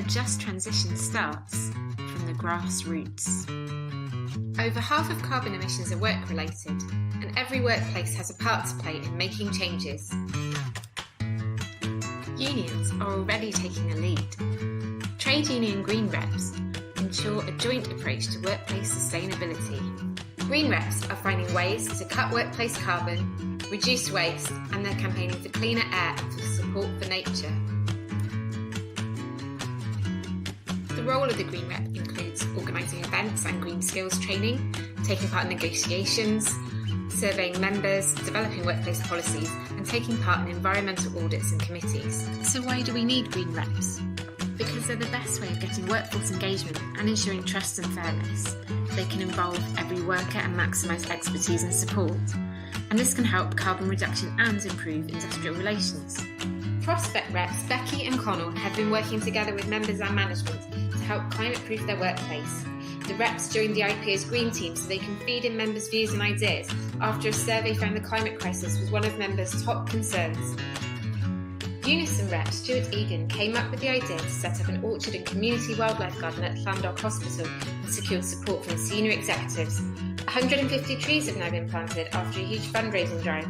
just transition starts from the grassroots. Over half of carbon emissions are work-related, and every workplace has a part to play in making changes. Unions are already taking a lead. Trade union Green Reps ensure a joint approach to workplace sustainability. Green Reps are finding ways to cut workplace carbon, reduce waste, and they're campaigning for cleaner air and for support for nature. The role of the Green Rep includes organising events and green skills training, taking part in negotiations, surveying members, developing workplace policies, and taking part in environmental audits and committees. So why do we need Green Reps? Because they're the best way of getting workforce engagement and ensuring trust and fairness. They can involve every worker and maximise expertise and support. And this can help carbon reduction and improve industrial relations. Prospect Reps Becky and Connell have been working together with members and management to help climate-proof their workplace. The reps joined the IPO's Green Team so they can feed in members' views and ideas after a survey found the climate crisis was one of members' top concerns. Unison rep Stuart Egan came up with the idea to set up an orchard and community wildlife garden at Llandough Hospital and secured support from senior executives. 150 trees have now been planted after a huge fundraising drive,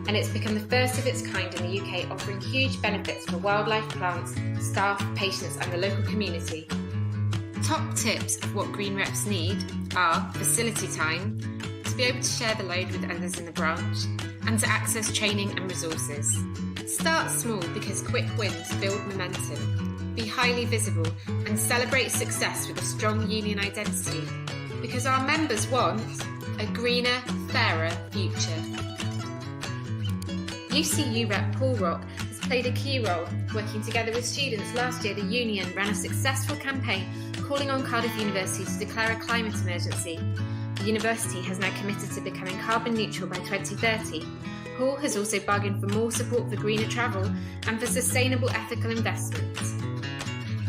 and it's become the first of its kind in the UK, offering huge benefits for wildlife, plants, staff, patients and the local community. Top tips of what Green Reps need are facility time, to be able to share the load with others in the branch, and to access training and resources. Start small because quick wins build momentum. Be highly visible and celebrate success with a strong union identity, because our members want a greener, fairer future. UCU rep Paul Rock has played a key role working together with students. Last year, the union ran a successful campaign calling on Cardiff University to declare a climate emergency. The university has now committed to becoming carbon neutral by 2030. Paul has also bargained for more support for greener travel and for sustainable ethical investments.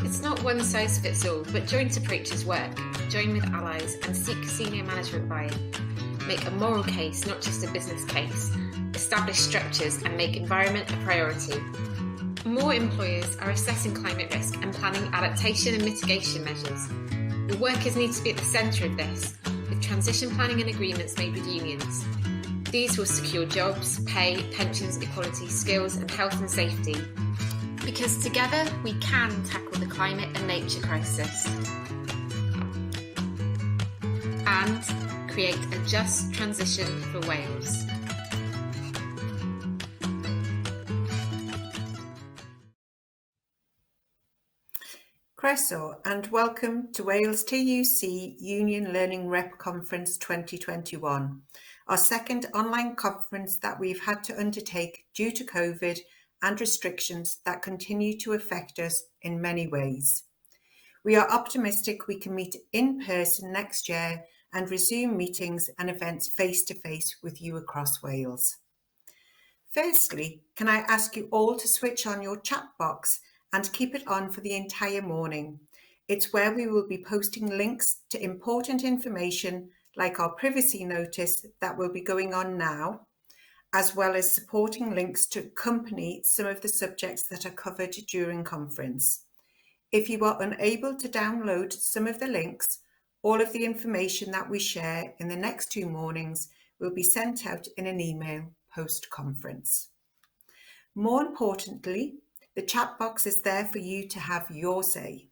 It's not one size fits all, but joint approaches work. Join with allies and seek senior management buy-in. Make a moral case, not just a business case. Establish structures and make environment a priority. More employers are assessing climate risk and planning adaptation and mitigation measures. The workers need to be at the centre of this, with transition planning and agreements made with unions. These will secure jobs, pay, pensions, equality, skills and health and safety. Because together we can tackle the climate and nature crisis and create a just transition for Wales. Croeso and welcome to Wales TUC Union Learning Rep Conference 2021, our second online conference that we've had to undertake due to COVID and restrictions that continue to affect us in many ways. We are optimistic we can meet in person next year and resume meetings and events face-to-face with you across Wales. Firstly, can I ask you all to switch on your chat box and keep it on for the entire morning. It's where we will be posting links to important information like our privacy notice that will be going on now, as well as supporting links to accompany some of the subjects that are covered during conference. If you are unable to download some of the links, all of the information that we share in the next 2 mornings will be sent out in an email post-conference. More importantly, the chat box is there for you to have your say.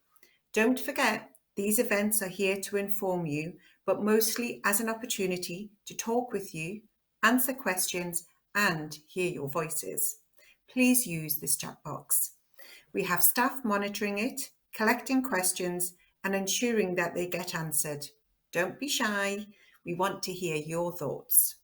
Don't forget, these events are here to inform you, but mostly as an opportunity to talk with you, answer questions, and hear your voices. Please use this chat box. We have staff monitoring it, collecting questions, and ensuring that they get answered. Don't be shy. We want to hear your thoughts.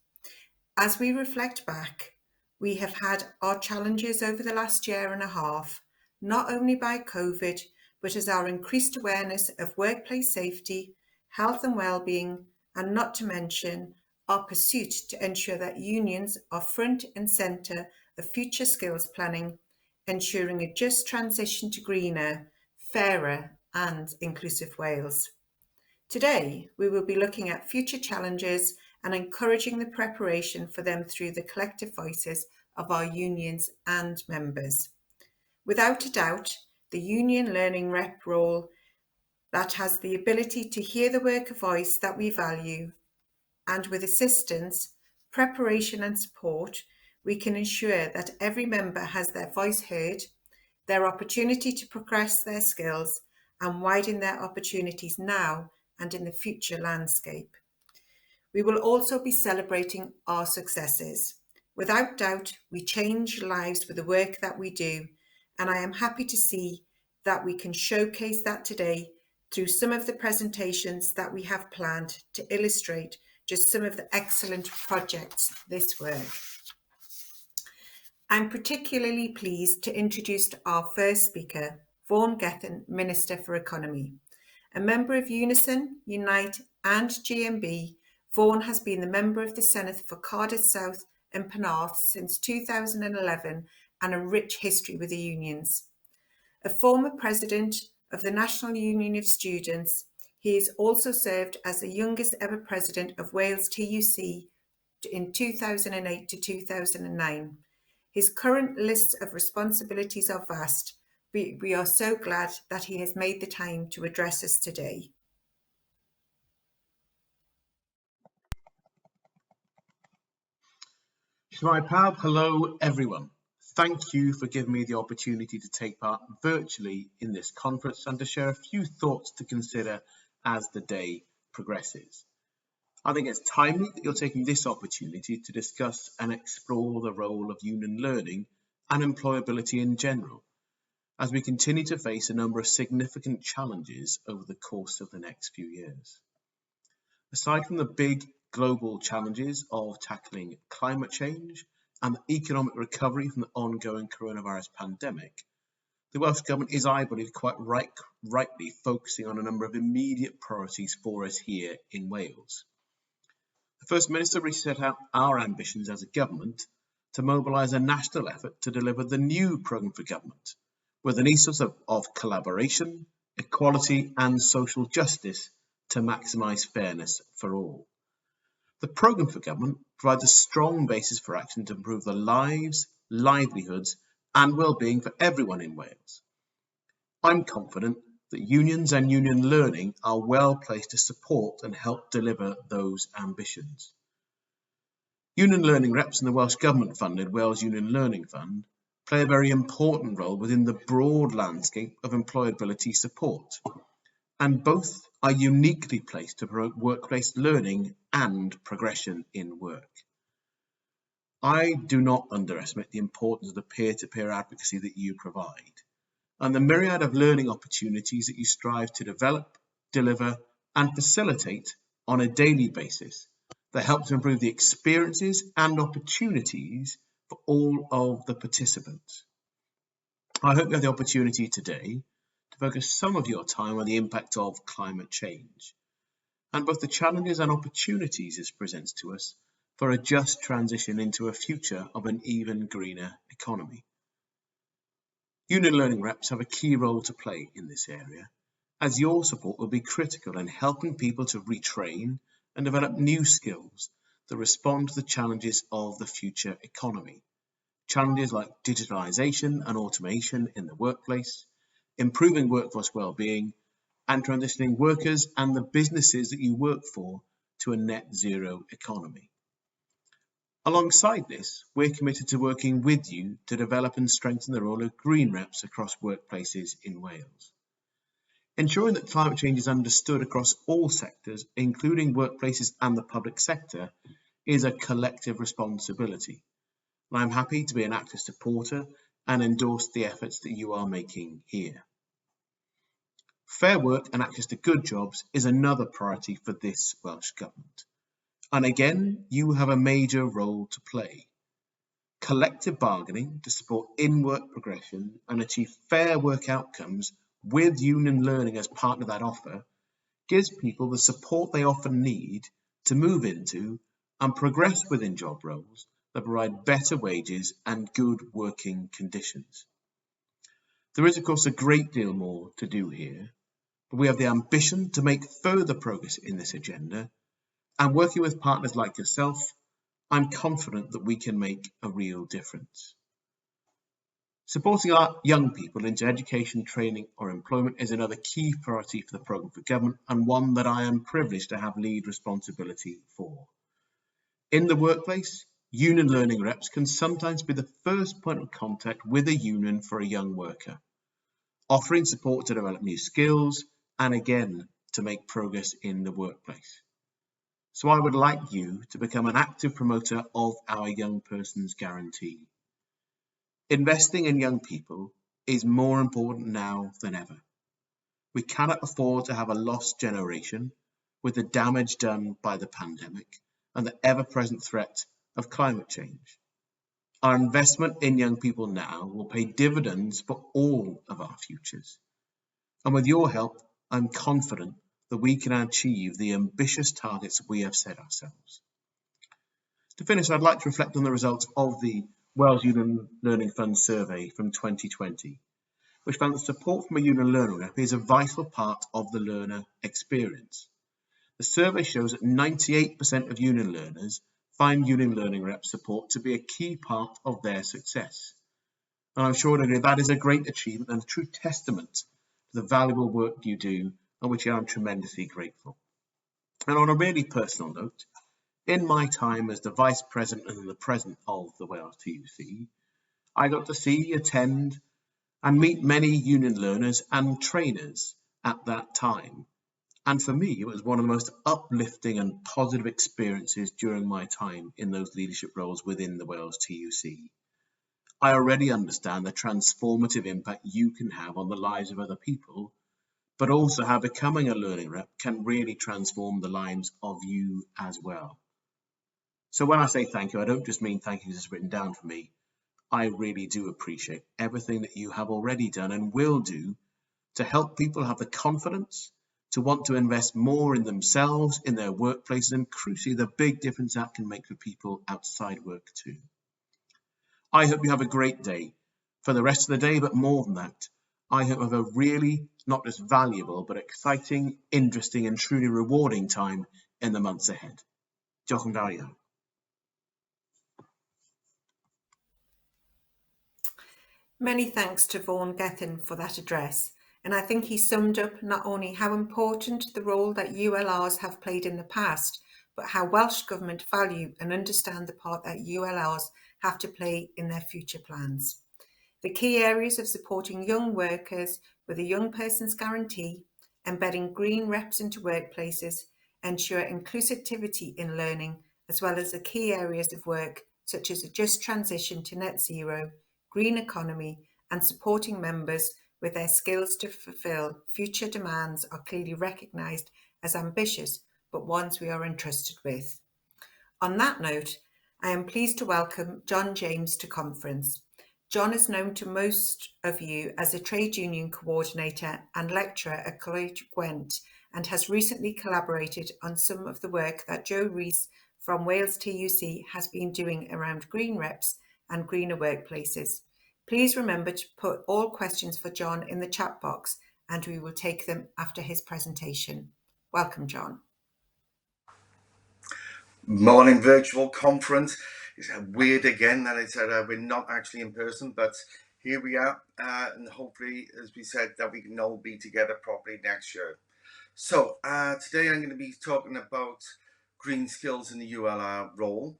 As we reflect back, we have had our challenges over the last year and a half, not only by COVID, but as our increased awareness of workplace safety, health and well-being, and not to mention our pursuit to ensure that unions are front and centre of future skills planning, ensuring a just transition to greener, fairer and inclusive Wales. Today, we will be looking at future challenges and encouraging the preparation for them through the collective voices of our unions and members. Without a doubt, the Union Learning Rep role that has the ability to hear the worker voice that we value, and with assistance, preparation and support, we can ensure that every member has their voice heard, their opportunity to progress their skills and widen their opportunities now and in the future landscape. We will also be celebrating our successes. Without doubt, we change lives with the work that we do, and I am happy to see that we can showcase that today through some of the presentations that we have planned to illustrate just some of the excellent projects this work. I'm particularly pleased to introduce our first speaker, Vaughan Gethin, Minister for Economy. A member of Unison, Unite and GMB, Vaughan has been the member of the Senedd for Cardiff South and Penarth since 2011 and a rich history with the unions. A former president of the National Union of Students, he has also served as the youngest ever president of Wales TUC in 2008 to 2009. His current list of responsibilities are vast. We are so glad that he has made the time to address us today. Shmai Pab, hello everyone. Thank you for giving me the opportunity to take part virtually in this conference and to share a few thoughts to consider as the day progresses. I think it's timely that you're taking this opportunity to discuss and explore the role of union learning and employability in general, as we continue to face a number of significant challenges over the course of the next few years. Aside from the big global challenges of tackling climate change and the economic recovery from the ongoing coronavirus pandemic, the Welsh Government is, I believe, quite rightly focusing on a number of immediate priorities for us here in Wales. The First Minister recently set out our ambitions as a government to mobilise a national effort to deliver the new programme for government, with an ethos of collaboration, equality and social justice to maximise fairness for all. The programme for government provides a strong basis for action to improve the lives, livelihoods and well-being for everyone in Wales. I'm confident that unions and union learning are well placed to support and help deliver those ambitions. Union learning reps and the Welsh Government funded Wales Union Learning Fund play a very important role within the broad landscape of employability support, and both are uniquely placed to promote workplace learning and progression in work. I do not underestimate the importance of the peer-to-peer advocacy that you provide, and the myriad of learning opportunities that you strive to develop, deliver, and facilitate on a daily basis that help to improve the experiences and opportunities for all of the participants. I hope you have the opportunity today to focus some of your time on the impact of climate change and both the challenges and opportunities this presents to us for a just transition into a future of an even greener economy. Union learning reps have a key role to play in this area, as your support will be critical in helping people to retrain and develop new skills that respond to the challenges of the future economy. Challenges like digitalisation and automation in the workplace, improving workforce well-being, and transitioning workers and the businesses that you work for to a net zero economy. Alongside this, we're committed to working with you to develop and strengthen the role of green reps across workplaces in Wales. Ensuring that climate change is understood across all sectors, including workplaces and the public sector, is a collective responsibility. And I'm happy to be an active supporter and endorse the efforts that you are making here. Fair work and access to good jobs is another priority for this Welsh Government. And again, you have a major role to play. Collective bargaining to support in-work progression and achieve fair work outcomes with union learning as part of that offer gives people the support they often need to move into and progress within job roles that provide better wages and good working conditions. There is, of course, a great deal more to do here, but we have the ambition to make further progress in this agenda, and working with partners like yourself, I'm confident that we can make a real difference. Supporting our young people into education, training or employment is another key priority for the Programme for Government, and one that I am privileged to have lead responsibility for. In the workplace, union learning reps can sometimes be the first point of contact with a union for a young worker, offering support to develop new skills and again to make progress in the workplace. So I would like you to become an active promoter of our Young Persons Guarantee. Investing in young people is more important now than ever. We cannot afford to have a lost generation with the damage done by the pandemic and the ever-present threat of climate change. Our investment in young people now will pay dividends for all of our futures. And with your help, I'm confident that we can achieve the ambitious targets we have set ourselves. To finish, I'd like to reflect on the results of the Wales Union Learning Fund survey from 2020, which found that support from a union learning rep is a vital part of the learner experience. The survey shows that 98% of union learners find union learning rep support to be a key part of their success. And I'm sure that is a great achievement and a true testament to the valuable work you do, and which I'm tremendously grateful. And on a really personal note, in my time as the Vice President and the President of the Wales TUC, I got to see, attend and meet many union learners and trainers at that time. And for me, it was one of the most uplifting and positive experiences during my time in those leadership roles within the Wales TUC. I already understand the transformative impact you can have on the lives of other people, but also how becoming a learning rep can really transform the lives of you as well. So when I say thank you, I don't just mean thank you as written down for me. I really do appreciate everything that you have already done and will do to help people have the confidence to want to invest more in themselves, in their workplaces, and crucially, the big difference that can make for people outside work too. I hope you have a great day for the rest of the day, but more than that, I hope you have a really not just valuable, but exciting, interesting, and truly rewarding time in the months ahead. Diolch yn fawr iawn. Many thanks to Vaughan Gethin for that address, and I think he summed up not only how important the role that ULRs have played in the past, but how Welsh Government value and understand the part that ULRs have to play in their future plans. The key areas of supporting young workers with a Young Persons Guarantee, embedding green reps into workplaces, ensure inclusivity in learning, as well as the key areas of work such as a just transition to net zero, green economy, and supporting members with their skills to fulfil future demands are clearly recognised as ambitious, but ones we are entrusted with. On that note, I am pleased to welcome John James to conference. John is known to most of you as a trade union coordinator and lecturer at College Gwent, and has recently collaborated on some of the work that Joe Rees from Wales TUC has been doing around green reps and greener workplaces. Please remember to put all questions for John in the chat box, and we will take them after his presentation. Welcome, John. Morning virtual conference. It's weird again that it's we're not actually in person, but here we are, and hopefully, as we said, that we can all be together properly next year. So today I'm going to be talking about green skills in the ULR role.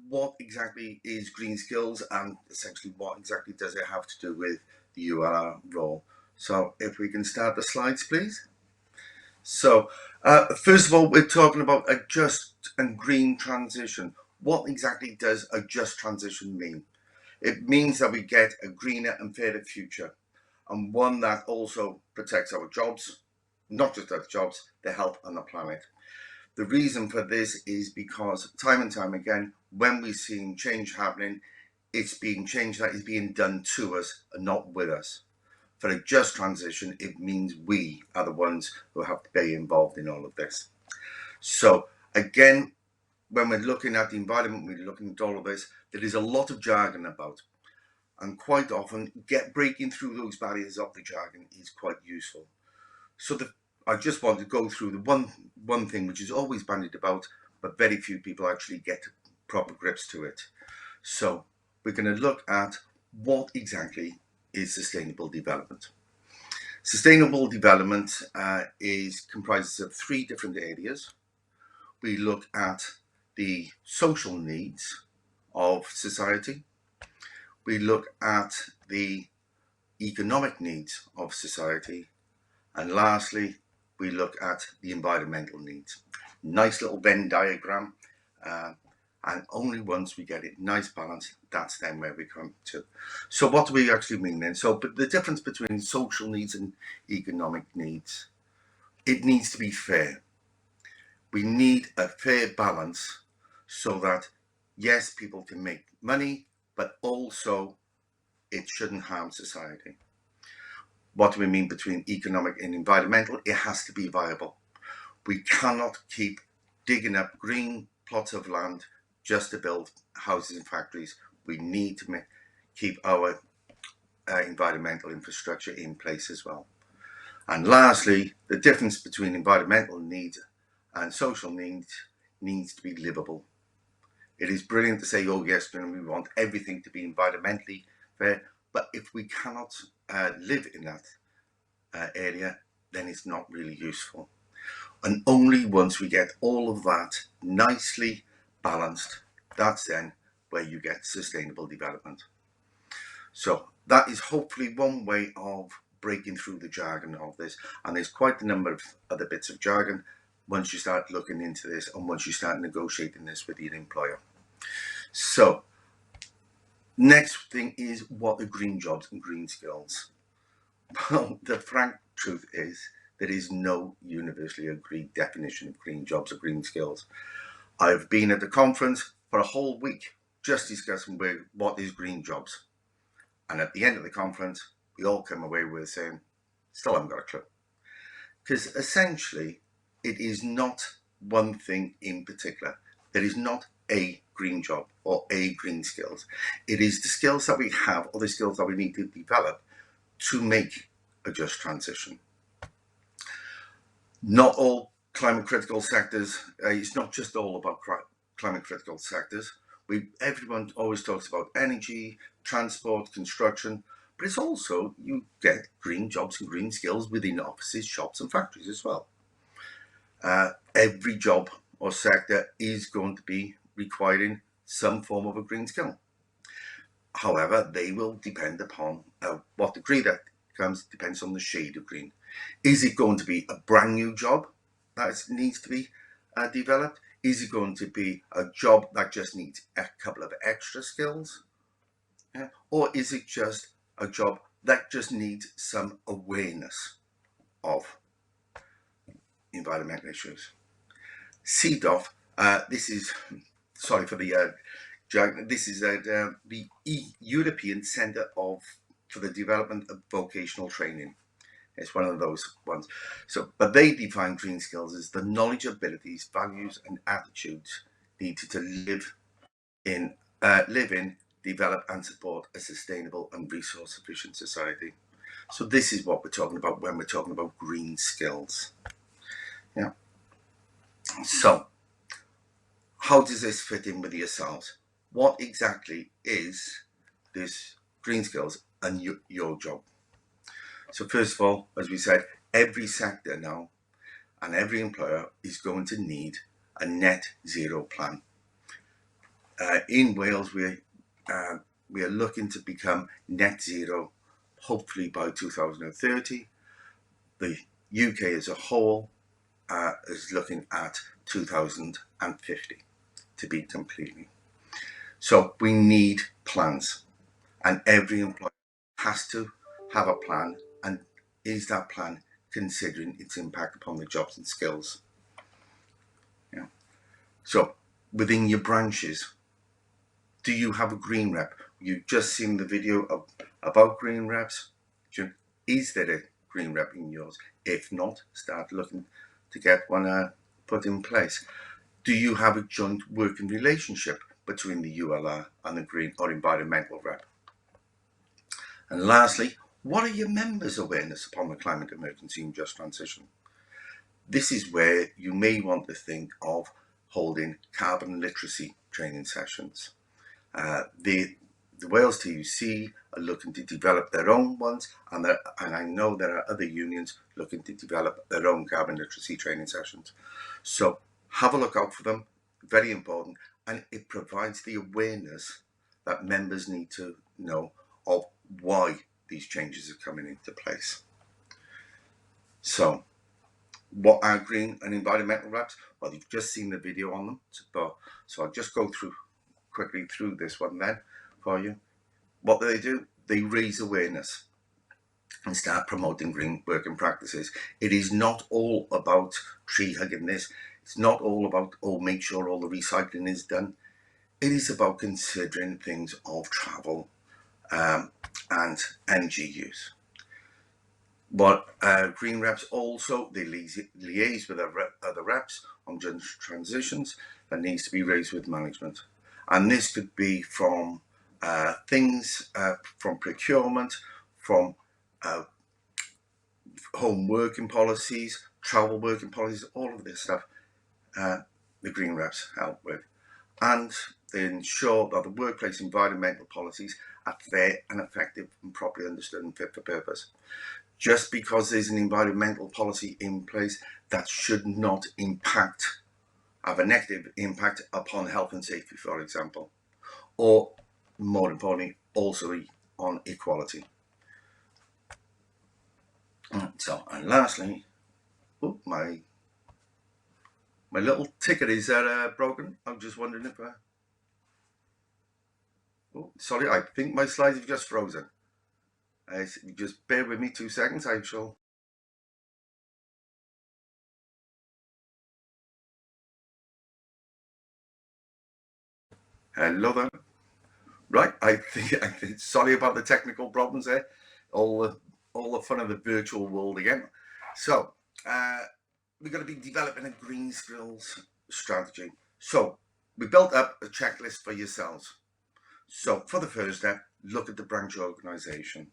What exactly is green skills, and essentially what exactly does it have to do with the ULR role? So if we can start the slides, please. So first of all, we're talking about a just and green transition. What exactly does a just transition mean? It means that we get a greener and fairer future, and one that also protects our jobs, not just our jobs, the health and the planet. The reason for this is because time and time again, when we're seeing change happening, it's being change that is being done to us and not with us. For a just transition, it means we are the ones who have to be involved in all of this. So again, when we're looking at the environment, we're looking at all of this, there is a lot of jargon about. And quite often, breaking through those barriers of the jargon is quite useful. So I just want to go through the one thing which is always bandied about, but very few people actually get proper grips to it. So we're going to look at what exactly is sustainable development? Sustainable development comprises of 3 different areas. We look at the social needs of society. We look at the economic needs of society. And lastly, we look at the environmental needs. Nice little Venn diagram. And only once we get it nice balance, that's then where we come to. So what do we actually mean then? So but the difference between social needs and economic needs, it needs to be fair. We need a fair balance so that, yes, people can make money, but also it shouldn't harm society. What do we mean between economic and environmental? It has to be viable. We cannot keep digging up green plots of land just to build houses and factories. We need to keep our environmental infrastructure in place as well. And lastly, the difference between environmental needs and social needs to be livable. It is brilliant to say, oh yes, we want everything to be environmentally fair, but if we cannot live in that area, then it's not really useful. And only once we get all of that nicely balanced, that's then where you get sustainable development. So that is hopefully one way of breaking through the jargon of this. And there's quite a number of other bits of jargon once you start looking into this and once you start negotiating this with your employer. So next thing is, what are green jobs and green skills? Well, the frank truth is there is no universally agreed definition of green jobs or green skills. I've been at the conference for a whole week just discussing what is green jobs. And at the end of the conference, we all come away with saying, still haven't got a clue. Because essentially, it is not one thing in particular. There is not a green job or a green skills. It is the skills that we have or the skills that we need to develop to make a just transition. Not all climate critical sectors, it's not just all about climate critical sectors. Everyone always talks about energy, transport, construction, but it's also, you get green jobs and green skills within offices, shops and factories as well. Every job or sector is going to be requiring some form of a green skill. However, they will depend upon what degree that comes, depends on the shade of green. Is it going to be a brand new job that needs to be developed? Is it going to be a job that just needs a couple of extra skills? Yeah? Or is it just a job that just needs some awareness of environmental issues? CEDOF, this is, sorry for the jargon, this is the European Centre for the Development of Vocational Training. It's one of those ones. So, but they define green skills as the knowledge, abilities, values, and attitudes needed to live in, develop, and support a sustainable and resource-efficient society. So this is what we're talking about when we're talking about green skills. Yeah. So, how does this fit in with yourselves? What exactly is this green skills and your job? So first of all, as we said, every sector now and every employer is going to need a net zero plan. In Wales, we are looking to become net zero, hopefully by 2030. The UK as a whole is looking at 2050 to be completely. So we need plans, and every employer has to have a plan. And is that plan considering its impact upon the jobs and skills? Yeah. So within your branches, do you have a green rep? You've just seen the video about green reps. Is there a green rep in yours? If not, start looking to get one put in place. Do you have a joint working relationship between the ULR and the green or environmental rep? And lastly, what are your members' awareness upon the climate emergency and just transition? This is where you may want to think of holding carbon literacy training sessions. The Wales TUC are looking to develop their own ones, and I know there are other unions looking to develop their own carbon literacy training sessions. So have a look out for them, very important, and it provides the awareness that members need to know of why these changes are coming into place. So what are green and environmental reps? Well, you've just seen the video on them, so I'll just go quickly through this one then for you. What do? They raise awareness and start promoting green working practices. It is not all about tree hugging this. It's not all about, make sure all the recycling is done. It is about considering things of travel and energy use. But green reps also, they liaise with other reps on just transitions that needs to be raised with management. And this could be from things from procurement, from home working policies, travel working policies, all of this stuff the green reps help with. And they ensure that the workplace environmental policies are fair and effective and properly understood and fit for purpose. Just because there's an environmental policy in place, that should not have a negative impact upon health and safety, for example, or more importantly, also on equality. So, and lastly, my little ticket is broken. I'm just wondering if sorry, I think my slides have just frozen. Just bear with me 2 seconds. I shall. Hello there. Right, I think sorry about the technical problems there. All the fun of the virtual world again. So we're going to be developing a green skills strategy. So we built up a checklist for yourselves. So for the first step, look at the branch organisation.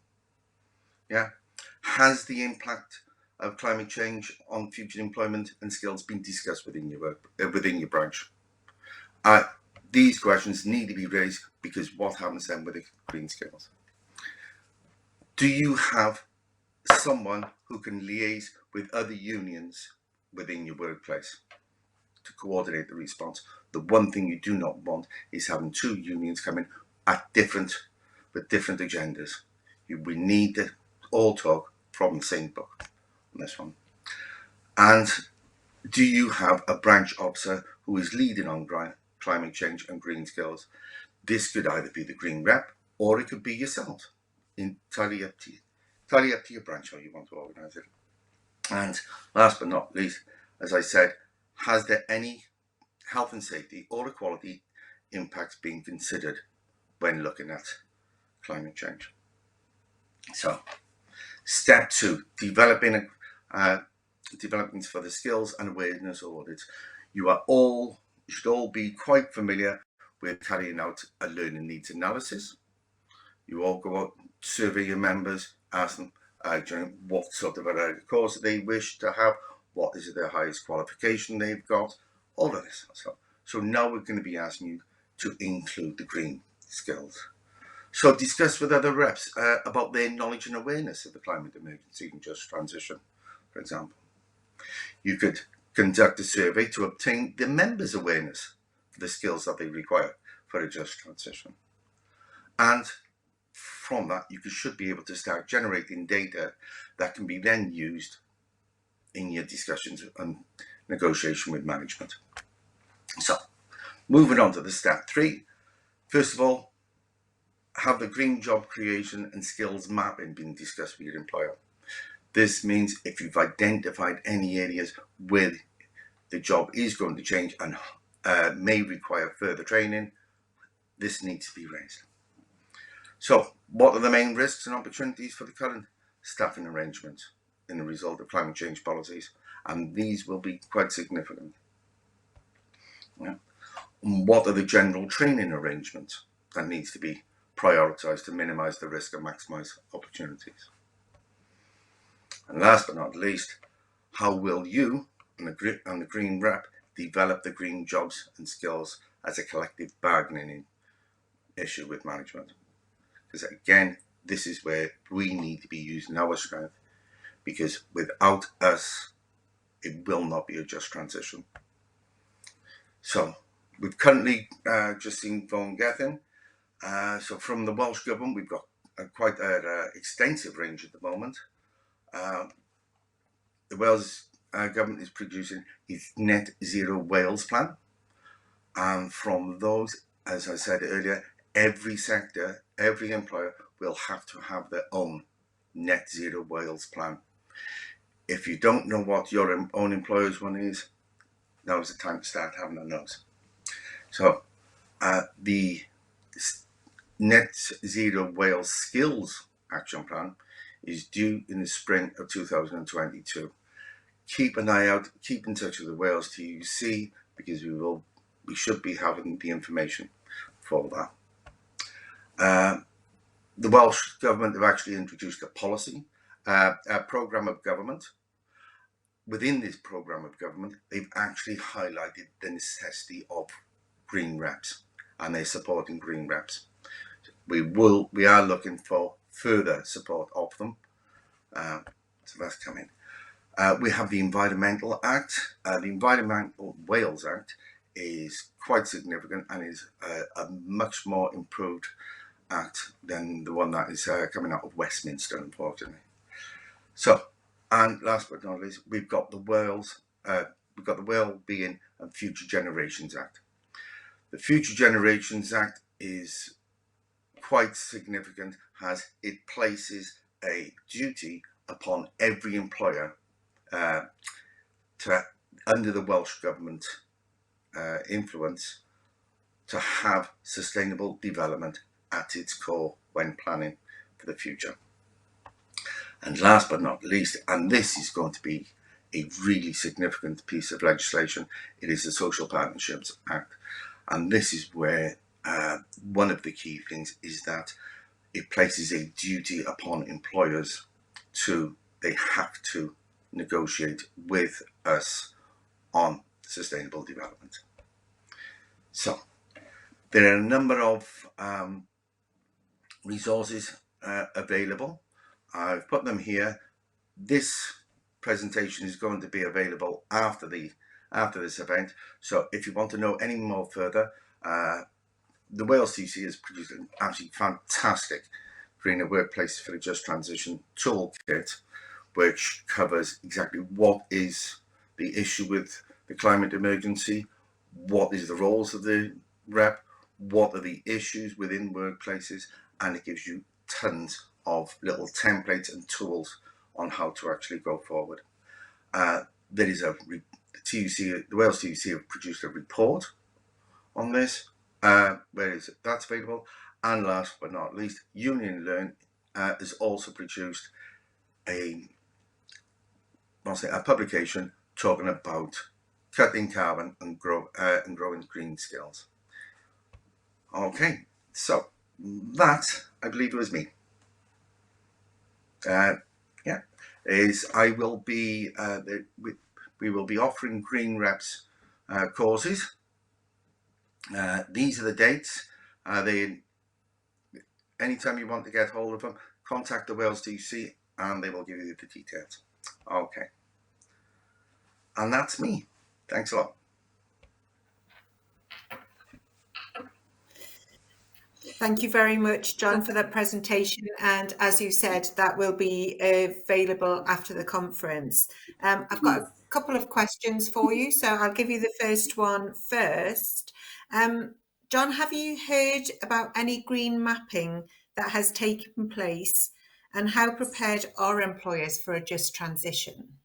Yeah, has the impact of climate change on future employment and skills been discussed within your branch? These questions need to be raised, because what happens then with the green skills? Do you have someone who can liaise with other unions within your workplace to coordinate the response? The one thing you do not want is having 2 unions coming with different agendas. We need to all talk from the same book on this one. And do you have a branch officer who is leading on climate change and green skills? This could either be the green rep, or it could be yourself. Entirely up to your branch how you want to organise it. And last but not least, as I said, has there any health and safety or equality impacts being considered when looking at climate change? So, step 2, developing for the skills and awareness audits. You should all be quite familiar with carrying out a learning needs analysis. You all go out, survey your members, ask them what sort of a course they wish to have, what is their highest qualification they've got, all of this. So now we're going to be asking you to include the green skills. So discuss with other reps about their knowledge and awareness of the climate emergency and just transition, for example. You could conduct a survey to obtain the members' awareness for the skills that they require for a just transition. And from that, you should be able to start generating data that can be then used in your discussions and negotiation with management. So, moving on to the step 3. First of all, have the green job creation and skills mapping been discussed with your employer? This means if you've identified any areas where the job is going to change and may require further training, this needs to be raised. So, what are the main risks and opportunities for the current staffing arrangements in the result of climate change policies? And these will be quite significant. Yeah. What are the general training arrangements that needs to be prioritised to minimise the risk and maximise opportunities? And last but not least, how will you and the green rep develop the green jobs and skills as a collective bargaining issue with management? Because again, this is where we need to be using our strength, because without us, it will not be a just transition. So we've currently just seen Vaughan Gethin. So from the Welsh Government, we've got quite an extensive range at the moment. The Wales Government is producing its Net Zero Wales plan. And from those, as I said earlier, every sector, every employer will have to have their own Net Zero Wales plan. If you don't know what your own employer's one is, now's the time to start having a nose. So the Net Zero Wales Skills Action Plan is due in the spring of 2022. Keep an eye out, keep in touch with the Wales TUC, because we should be having the information for that. The Welsh Government have actually introduced a policy, a programme of government. Within this programme of government, they've actually highlighted the necessity of green reps, and they're supporting green reps. We are looking for further support of them. So that's coming. We have the Environmental Act. The Environmental Wales Act is quite significant and is a much more improved act than the one that is coming out of Westminster, unfortunately. So, and last but not least, we've got the Wellbeing and Future Generations Act. The Future Generations Act is quite significant, as it places a duty upon every employer to, under the Welsh Government influence, to have sustainable development at its core when planning for the future. And last but not least, and this is going to be a really significant piece of legislation, it is the Social Partnerships Act. And this is where one of the key things is that it places a duty upon employers they have to negotiate with us on sustainable development. So there are a number of resources available. I've put them here. This presentation is going to be available after this event. So if you want to know any more further, the Wales TUC has produced an absolutely fantastic Greener Workplace for a Just Transition toolkit, which covers exactly what is the issue with the climate emergency, what is the roles of the rep, what are the issues within workplaces, and it gives you tons of little templates and tools on how to actually go forward. There is the Wales TUC have produced a report on this, that's available. And last but not least, Union Learn has also produced a publication talking about cutting carbon and growing green skills. Okay, so that, I believe it was me. We will be offering Green Reps courses. These are the dates. Anytime you want to get hold of them, contact the Wales TUC and they will give you the details. Okay. And that's me. Thanks a lot. Thank you very much, John, for that presentation. And as you said, that will be available after the conference. I've got a couple of questions for you, so I'll give you the first one first. John, have you heard about any green mapping that has taken place, and how prepared are employers for a just transition?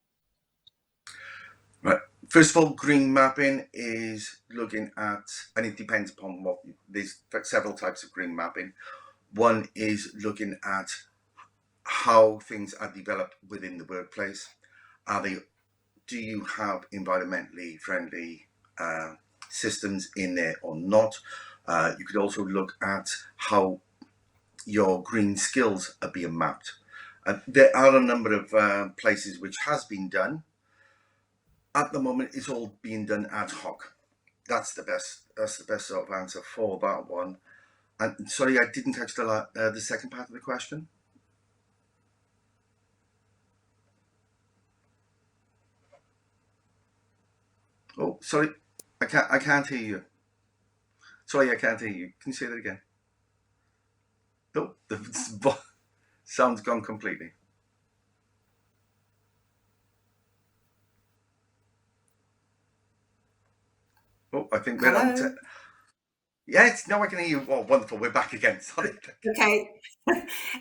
Right. First of all, green mapping is looking at, and it depends upon there's several types of green mapping. One is looking at how things are developed within the workplace. Do you have environmentally friendly systems in there or not? You could also look at how your green skills are being mapped. There are a number of places which has been done. At the moment, it's all being done ad hoc. That's the best sort of answer for that one. And sorry, I didn't catch the second part of the question. Oh, sorry, I can't hear you. Sorry, I can't hear you. Can you say that again? Oh, the sound's gone completely. Oh, I think we're on. Hello? Yes, now I can hear you. Oh, wonderful. We're back again. Sorry. Okay.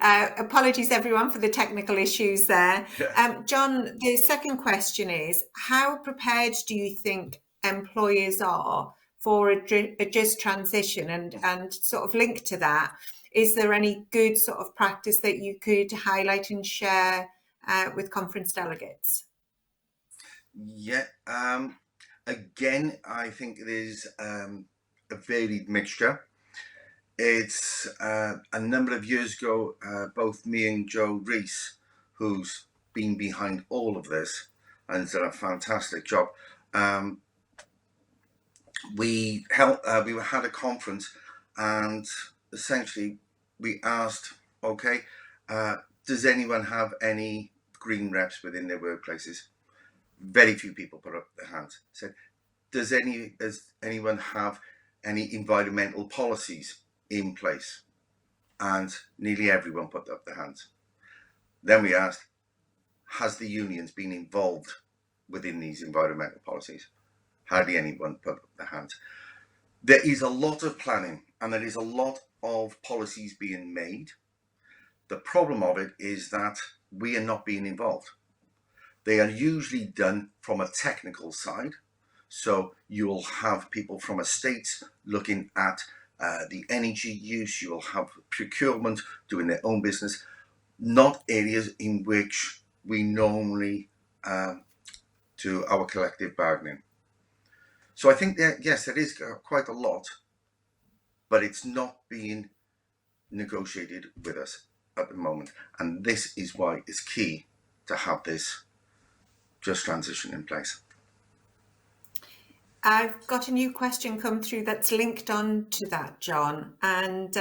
Apologies, everyone, for the technical issues there. Yeah. John, the second question is, how prepared do you think employers are for a just transition? And sort of linked to that, is there any good sort of practice that you could highlight and share with conference delegates? Yeah. Again, I think it is a varied mixture. It's a number of years ago, both me and Joe Rees, who's been behind all of this and has done a fantastic job. We had a conference, and essentially we asked, okay, does anyone have any green reps within their workplaces? Very few people put up their hands. Said, does anyone have any environmental policies in place? And nearly everyone put up their hands. Then we asked, has the unions been involved within these environmental policies? Hardly anyone put up their hands. There is a lot of planning and there is a lot of policies being made. The problem of it is that we are not being involved. They are usually done from a technical side. So you'll have people from estates looking at the energy use, you will have procurement doing their own business, not areas in which we normally do our collective bargaining. So I think that, yes, there is quite a lot, but it's not being negotiated with us at the moment. And this is why it's key to have this just transition in place. I've got a new question come through that's linked on to that, John, and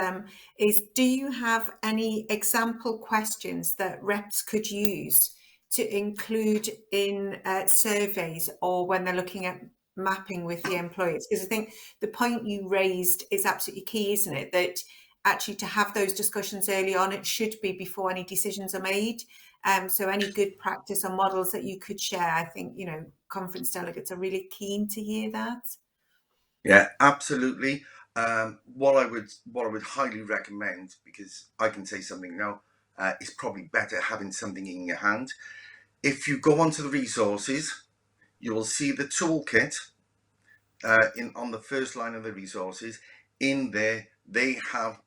do you have any example questions that reps could use to include in surveys or when they're looking at mapping with the employers? Because I think the point you raised is absolutely key, isn't it? That actually to have those discussions early on, it should be before any decisions are made. So any good practice or models that you could share, I think, conference delegates are really keen to hear that. Yeah, absolutely. What I would highly recommend, because I can say something now, is probably better having something in your hand. If you go onto the resources, you will see the toolkit on the first line of the resources. In there, they have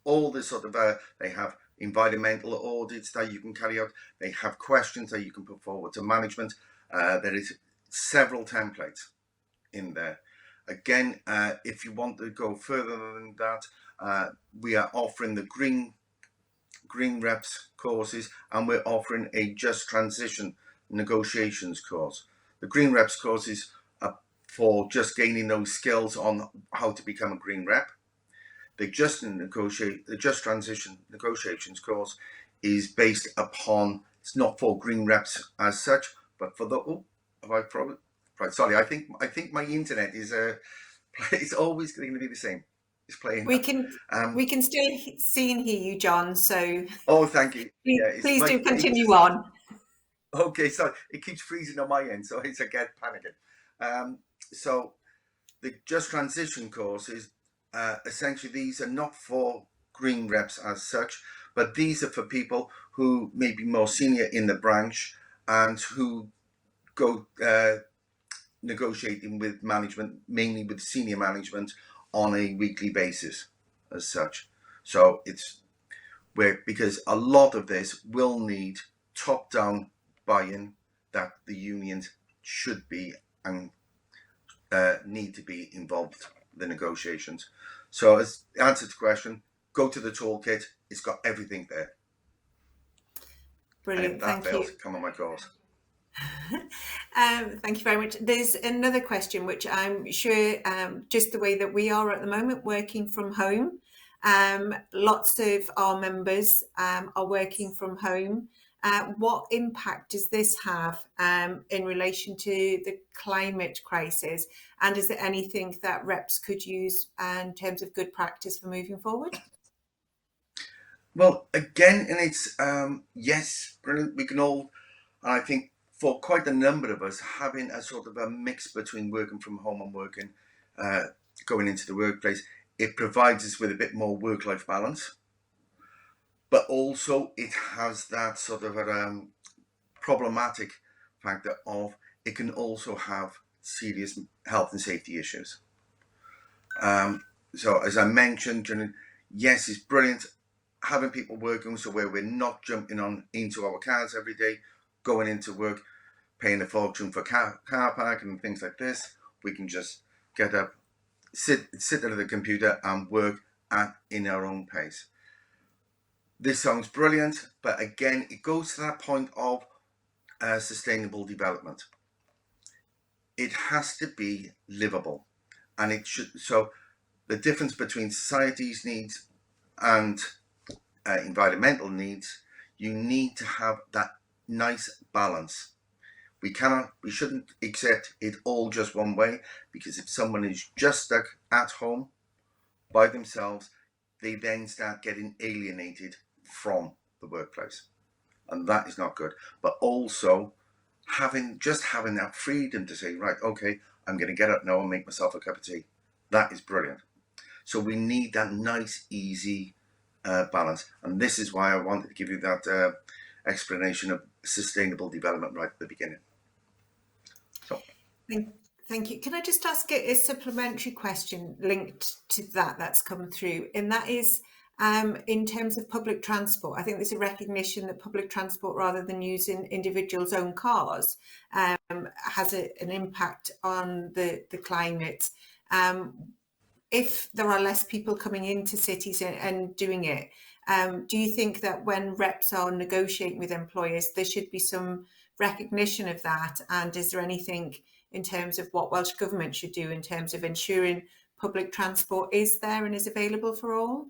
all the sort of they have environmental audits that you can carry out. They have questions that you can put forward to management. There is several templates in there. Again, if you want to go further than that, we are offering the Green Reps courses, and we're offering a Just Transition negotiations course. The Green Reps courses are for just gaining those skills on how to become a Green Rep. The Just Transition negotiations course is based upon, it's not for Green Reps as such, but for the right, sorry, I think my internet is it's always going to be the same. It's playing. We can still see and hear you, John. So thank you. Please do continue on. Okay, so it keeps freezing on my end, so it's again panicking. So the Just Transition courses, essentially these are not for Green Reps as such, but these are for people who may be more senior in the branch and who go negotiating with management, mainly with senior management, on a weekly basis as such. So it's because a lot of this will need top-down buy-in that the unions should be and need to be involved in the negotiations. So as answer to the question, go to the toolkit. It's got everything there. Brilliant, thank you. Come on my course. Thank you very much. There's another question which I'm sure, just the way that we are at the moment, working from home, Lots of our members are working from home. What impact does this have in relation to the climate crisis? And is there anything that reps could use in terms of good practice for moving forward? Well, again, and it's yes, brilliant. We can all, and I think for quite a number of us, having a sort of a mix between working from home and working, going into the workplace, it provides us with a bit more work-life balance. But also, it has that sort of a problematic factor of it can also have serious health and safety issues. So, as I mentioned, yes, it's brilliant having people working so where we're not jumping on into our cars every day, going into work, paying a fortune for car park and things like this. We can just get up, sit at the computer and work in our own pace. This sounds brilliant, but again, it goes to that point of sustainable development. It has to be livable, and it should. So, the difference between society's needs and environmental needs, you need to have that nice balance. We shouldn't accept it all just one way, because if someone is just stuck at home by themselves, they then start getting alienated from the workplace, and that is not good. But also having that freedom to say, right, okay, I'm going to get up now and make myself a cup of tea. That is brilliant. So we need that nice, easy balance, and this is why I wanted to give you that explanation of sustainable development right at the beginning. So, thank you. Can I just ask a supplementary question linked to that's come through, and that is in terms of public transport. I think there's a recognition that public transport, rather than using individuals' own cars, has an impact on the climate. If there are less people coming into cities and doing it, do you think that when reps are negotiating with employers, there should be some recognition of that? And is there anything in terms of what Welsh Government should do in terms of ensuring public transport is there and is available for all?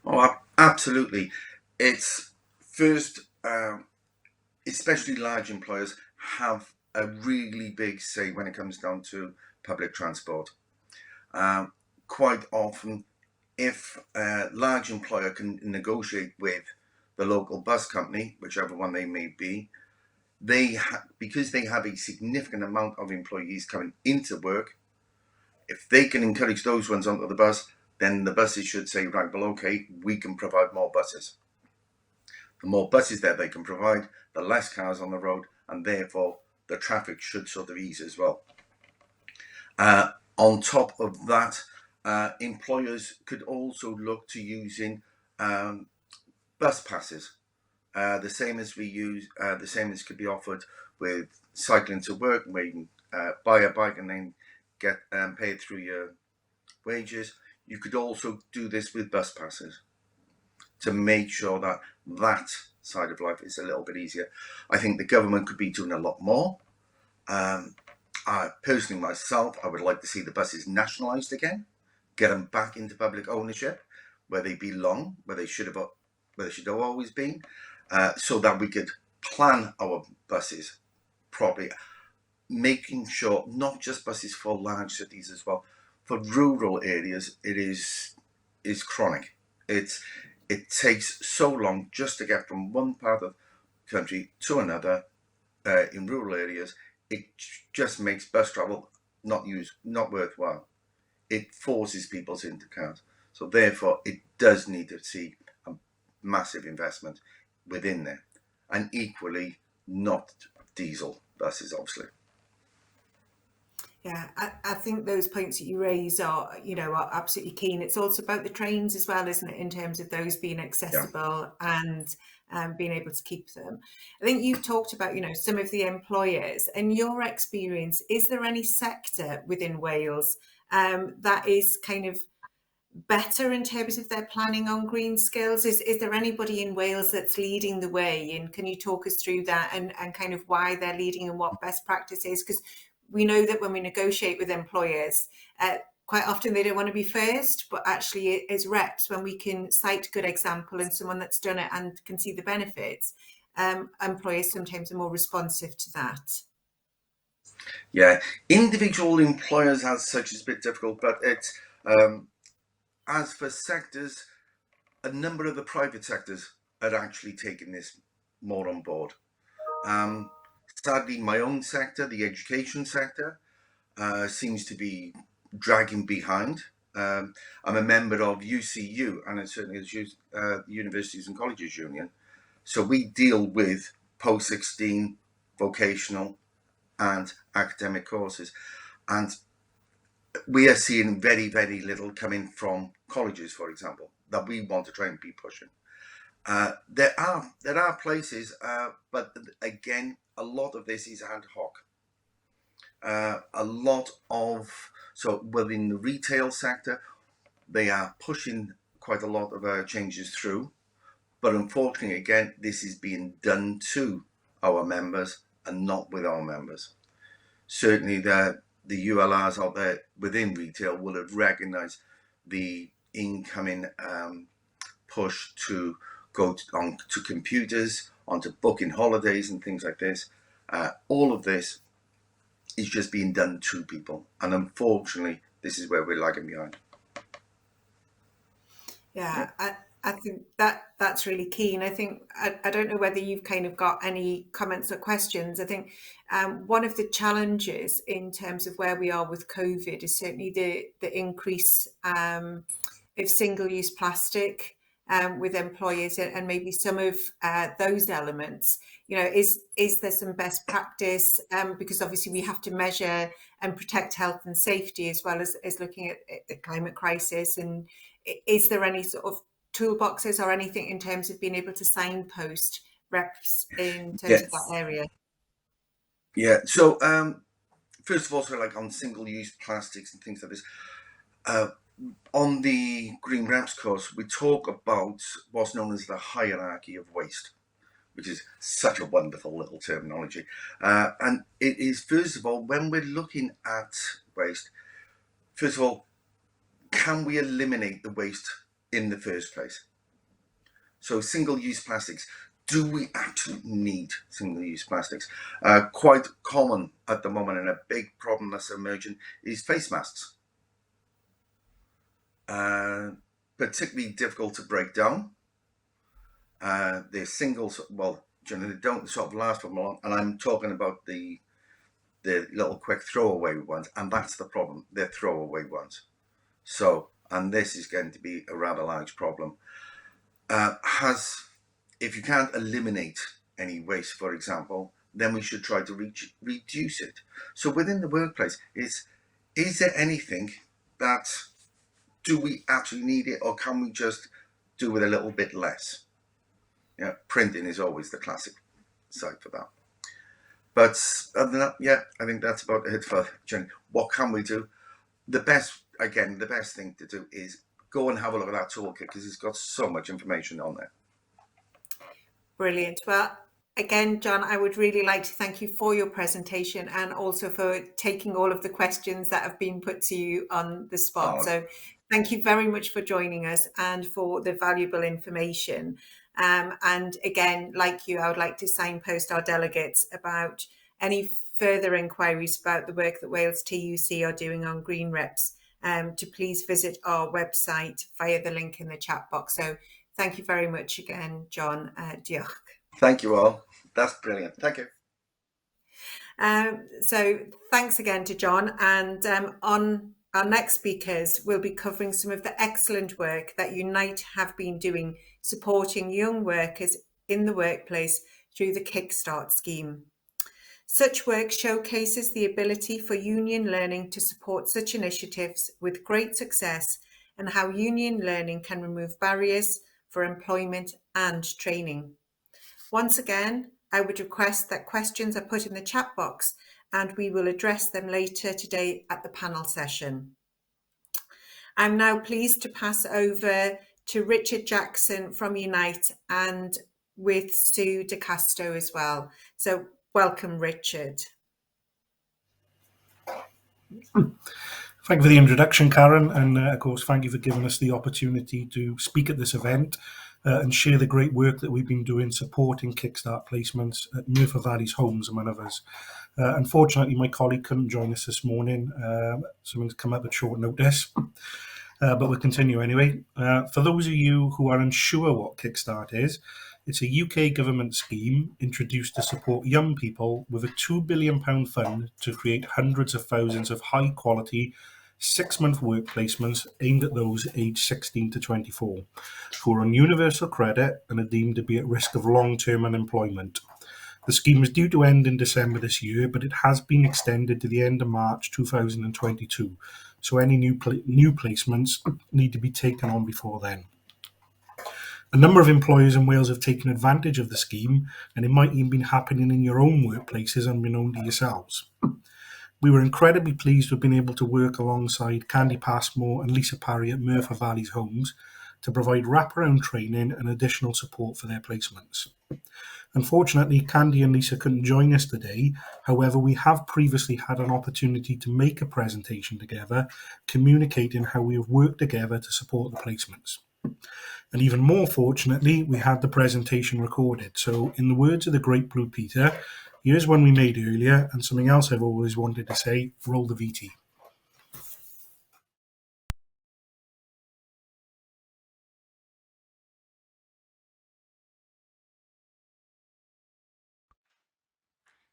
Oh, absolutely. It's first, especially large employers have a really big say when it comes down to public transport. Quite often, if a large employer can negotiate with the local bus company, whichever one they may be, because they have a significant amount of employees coming into work, if they can encourage those ones onto the bus, then the buses should say, right, well, okay, we can provide more buses. The more buses that they can provide, the less cars on the road, and therefore the traffic should sort of ease as well. On top of that, employers could also look to using bus passes, the same as could be offered with cycling to work, where you can buy a bike and then get paid through your wages. You could also do this with bus passes to make sure that that side of life is a little bit easier. I think the government could be doing a lot more. Personally, myself, I would like to see the buses nationalised again, get them back into public ownership where they belong, where they should have always been, so that we could plan our buses properly, making sure not just buses for large cities as well, for rural areas it is chronic. It takes so long just to get from one part of the country to another in rural areas. It just makes bus travel not worthwhile. It forces people into cars. So therefore, it does need to see a massive investment within there. And equally, not diesel buses, obviously. Yeah, I think those points that you raise are absolutely keen. It's also about the trains as well, isn't it, in terms of those being accessible and being able to keep them. I think you've talked about, some of the employers. In your experience, is there any sector within Wales that is kind of better in terms of their planning on green skills? Is there anybody in Wales that's leading the way? And can you talk us through that and kind of why they're leading and what best practice is? Because we know that when we negotiate with employers, quite often they don't want to be first, but actually as reps, when we can cite good example and someone that's done it and can see the benefits, employers sometimes are more responsive to that. Yeah, individual employers as such is a bit difficult, but it's as for sectors, a number of the private sectors are actually taking this more on board. Sadly, my own sector, the education sector, seems to be dragging behind. I'm a member of UCU, and it certainly is the Universities and Colleges Union. So we deal with post-16, vocational and academic courses. And we are seeing very, very little coming from colleges, for example, that we want to try and be pushing. There are places, but again, a lot of this is ad hoc. A lot of, so within the retail sector, they are pushing quite a lot of changes through, but unfortunately, again, this is being done to our members and not with our members. Certainly the ULRs out there within retail will have recognised the incoming push to go on to computers, onto booking holidays and things like this. All of this is just being done to people, and unfortunately this is where we're lagging behind. Yeah, I think that's really keen. I think I don't know whether you've kind of got any comments or questions. I think one of the challenges in terms of where we are with COVID is certainly the increase of single-use plastic with employers, and maybe some of those elements. You know, is there some best practice? Because obviously we have to measure and protect health and safety as well as looking at the climate crisis. And is there any sort of toolboxes or anything in terms of being able to signpost reps in terms of that area? Yeah. So first of all, so like on single-use plastics and things like this. On the Green Reps course, we talk about what's known as the hierarchy of waste, which is such a wonderful little terminology. And it is, first of all, when we're looking at waste, first of all, can we eliminate the waste in the first place? So single-use plastics, do we actually need single-use plastics? Quite common at the moment, and a big problem that's emerging is face masks. Particularly difficult to break down. They're singles, well, generally don't sort of last for long, and I'm talking about the little quick throwaway ones, and that's the problem. They're throwaway ones. So, and this is going to be a rather large problem. If you can't eliminate any waste, for example, then we should try to reduce it. So within the workplace, is there anything that, do we actually need it, or can we just do with a little bit less? Yeah, printing is always the classic side for that. But other than that, yeah, I think that's about it for Jenny. What can we do? The best thing to do is go and have a look at that toolkit, because it's got so much information on there. Brilliant. Well, again, John, I would really like to thank you for your presentation and also for taking all of the questions that have been put to you on the spot. So thank you very much for joining us and for the valuable information. And again, like you, I would like to signpost our delegates about any further inquiries about the work that Wales TUC are doing on Green Reps, to please visit our website via the link in the chat box. So thank you very much again, John. Diolch. Thank you all. That's brilliant. Thank you. So thanks again to John. And on our next speakers, we'll be covering some of the excellent work that Unite have been doing, supporting young workers in the workplace through the Kickstart scheme. Such work showcases the ability for Union Learning to support such initiatives with great success, and how Union Learning can remove barriers for employment and training. Once again, I would request that questions are put in the chat box, and we will address them later today at the panel session. I'm now pleased to pass over to Richard Jackson from Unite, and with Sue De Casto as well. So welcome, Richard. Thank you for the introduction, Karen, and of course, thank you for giving us the opportunity to speak at this event and share the great work that we've been doing supporting Kickstart placements at Merthyr Valleys Homes, among others. Unfortunately, my colleague couldn't join us this morning. Something's come up at short notice, but we'll continue anyway. For those of you who are unsure what Kickstart is, it's a UK government scheme introduced to support young people with a £2 billion fund to create hundreds of thousands of high-quality 6-month work placements aimed at those aged 16 to 24 who are on universal credit and are deemed to be at risk of long-term unemployment. The scheme is due to end in December this year, but it has been extended to the end of March 2022, so any new placements need to be taken on before then. A number of employers in Wales have taken advantage of the scheme, and it might even be happening in your own workplaces unbeknown to yourselves. We were incredibly pleased to have been able to work alongside Candy Passmore and Lisa Parry at Merthyr Valleys Homes to provide wraparound training and additional support for their placements. Unfortunately, Candy and Lisa couldn't join us today. However, we have previously had an opportunity to make a presentation together, communicating how we have worked together to support the placements. And even more fortunately, we had the presentation recorded. So in the words of the great Blue Peter, here's one we made earlier, and something else I've always wanted to say, roll the VT.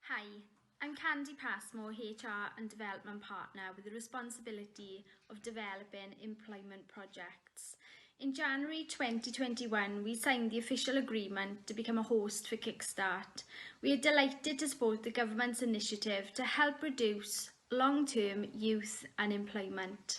Hi, I'm Candy Passmore, HR and Development Partner with the responsibility of developing employment projects. In January 2021, we signed the official agreement to become a host for Kickstart. We are delighted to support the government's initiative to help reduce long-term youth unemployment.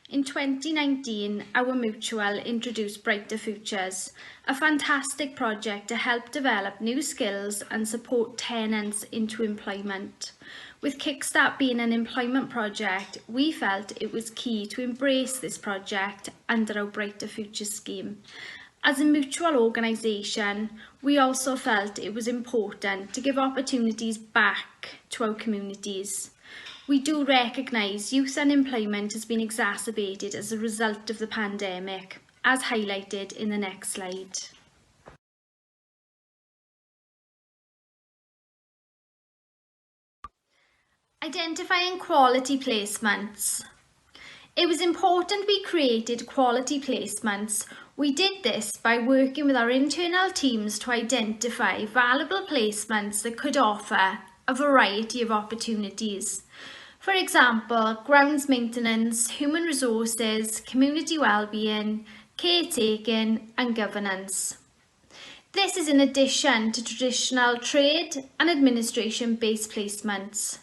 In 2019, our mutual introduced Brighter Futures, a fantastic project to help develop new skills and support tenants into employment. With Kickstart being an employment project, we felt it was key to embrace this project under our Brighter Futures scheme. As a mutual organisation, we also felt it was important to give opportunities back to our communities. We do recognise youth unemployment has been exacerbated as a result of the pandemic, as highlighted in the next slide. Identifying quality placements. It was important we created quality placements. We did this by working with our internal teams to identify valuable placements that could offer a variety of opportunities. For example, grounds maintenance, human resources, community wellbeing, caretaking and governance. This is in addition to traditional trade and administration-based placements.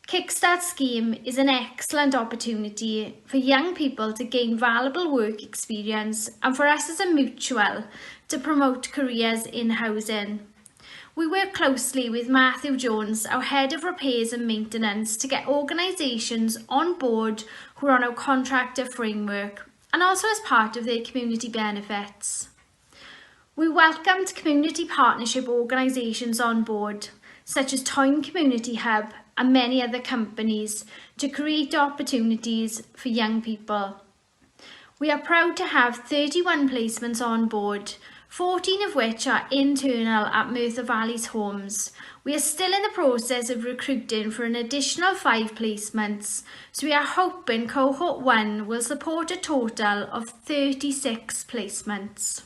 Kickstart scheme is an excellent opportunity for young people to gain valuable work experience and for us as a mutual to promote careers in housing. We work closely with Matthew Jones, our Head of Repairs and Maintenance, to get organisations on board who are on our contractor framework and also as part of their community benefits. We welcomed community partnership organisations on board, such as Tyne Community Hub and many other companies, to create opportunities for young people. We are proud to have 31 placements on board, 14 of which are internal at Merthyr Valleys Homes. We are still in the process of recruiting for an additional 5 placements, so we are hoping Cohort 1 will support a total of 36 placements.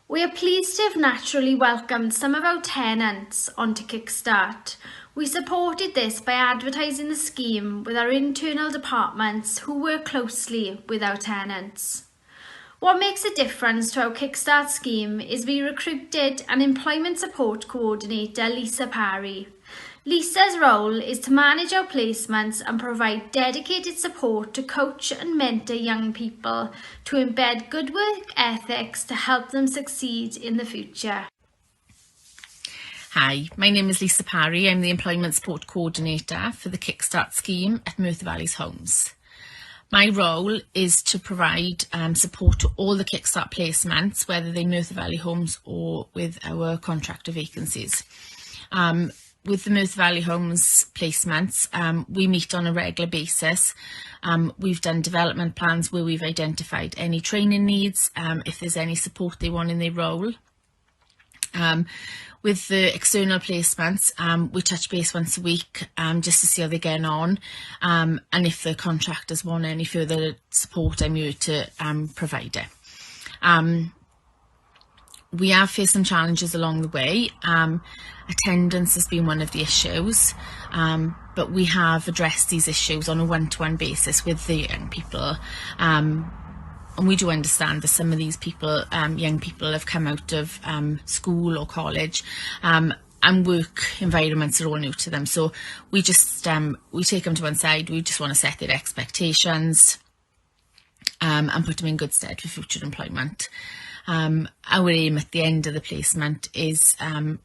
We are pleased to have naturally welcomed some of our tenants onto Kickstart. We supported this by advertising the scheme with our internal departments who work closely with our tenants. What makes a difference to our Kickstart scheme is we recruited an employment support coordinator, Lisa Parry. Lisa's role is to manage our placements and provide dedicated support to coach and mentor young people to embed good work ethics to help them succeed in the future. Hi, my name is Lisa Parry. I'm the Employment Support Coordinator for the Kickstart scheme at Merthyr Valleys Homes. My role is to provide support to all the Kickstart placements, whether they're Merthyr Valley Homes or with our contractor vacancies. with the Merthyr Valley Homes placements, we meet on a regular basis. We've done development plans where we've identified any training needs, if there's any support they want in their role. With the external placements, we touch base once a week just to see how they're getting on, and if the contractors want any further support, I'm here to provide it. We have faced some challenges along the way. Attendance has been one of the issues, but we have addressed these issues on a one-to-one basis with the young people. And we do understand that some of these people, young people, have come out of school or college, and work environments are all new to them. So we just we take them to one side. We just want to set their expectations and put them in good stead for future employment. Our aim at the end of the placement is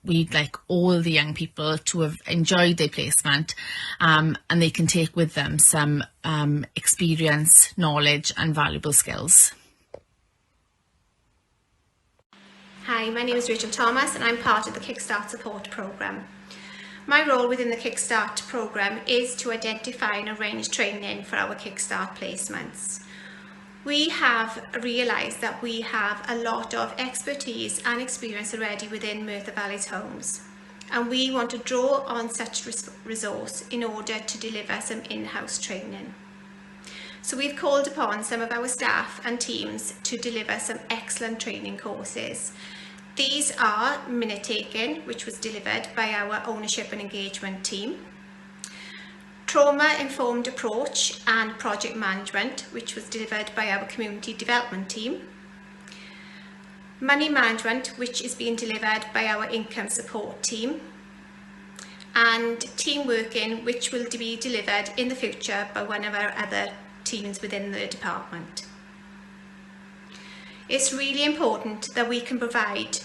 we'd like all the young people to have enjoyed their placement, and they can take with them some experience, knowledge and valuable skills. Hi, my name is Rachel Thomas and I'm part of the Kickstart Support Programme. My role within the Kickstart programme is to identify and arrange training for our Kickstart placements. We have realised that we have a lot of expertise and experience already within Merthyr Valley Homes, and we want to draw on such resource in order to deliver some in-house training. So we've called upon some of our staff and teams to deliver some excellent training courses. These are Minute Taking, which was delivered by our Ownership and Engagement team, Trauma Informed Approach and Project Management, which was delivered by our Community Development team, Money Management, which is being delivered by our Income Support team, and Team Working, which will be delivered in the future by one of our other teams within the department. It's really important that we can provide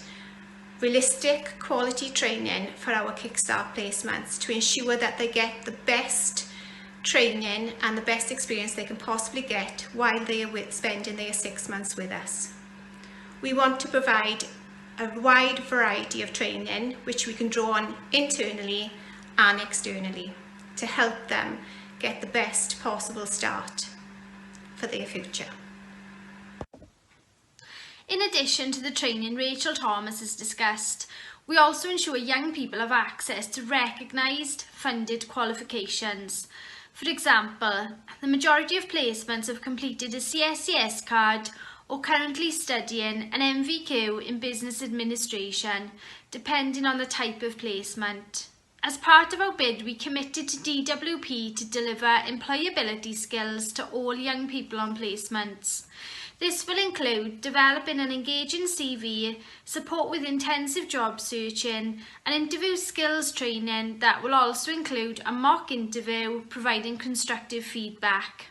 realistic quality training for our Kickstart placements to ensure that they get the best training and the best experience they can possibly get while they are spending their 6 months with us. We want to provide a wide variety of training which we can draw on internally and externally to help them get the best possible start for their future. In addition to the training Rachel Thomas has discussed, we also ensure young people have access to recognised, funded qualifications. For example, the majority of placements have completed a CSCS card or currently studying an MVQ in Business Administration, depending on the type of placement. As part of our bid, we committed to DWP to deliver employability skills to all young people on placements. This will include developing an engaging CV, support with intensive job searching, and interview skills training that will also include a mock interview providing constructive feedback.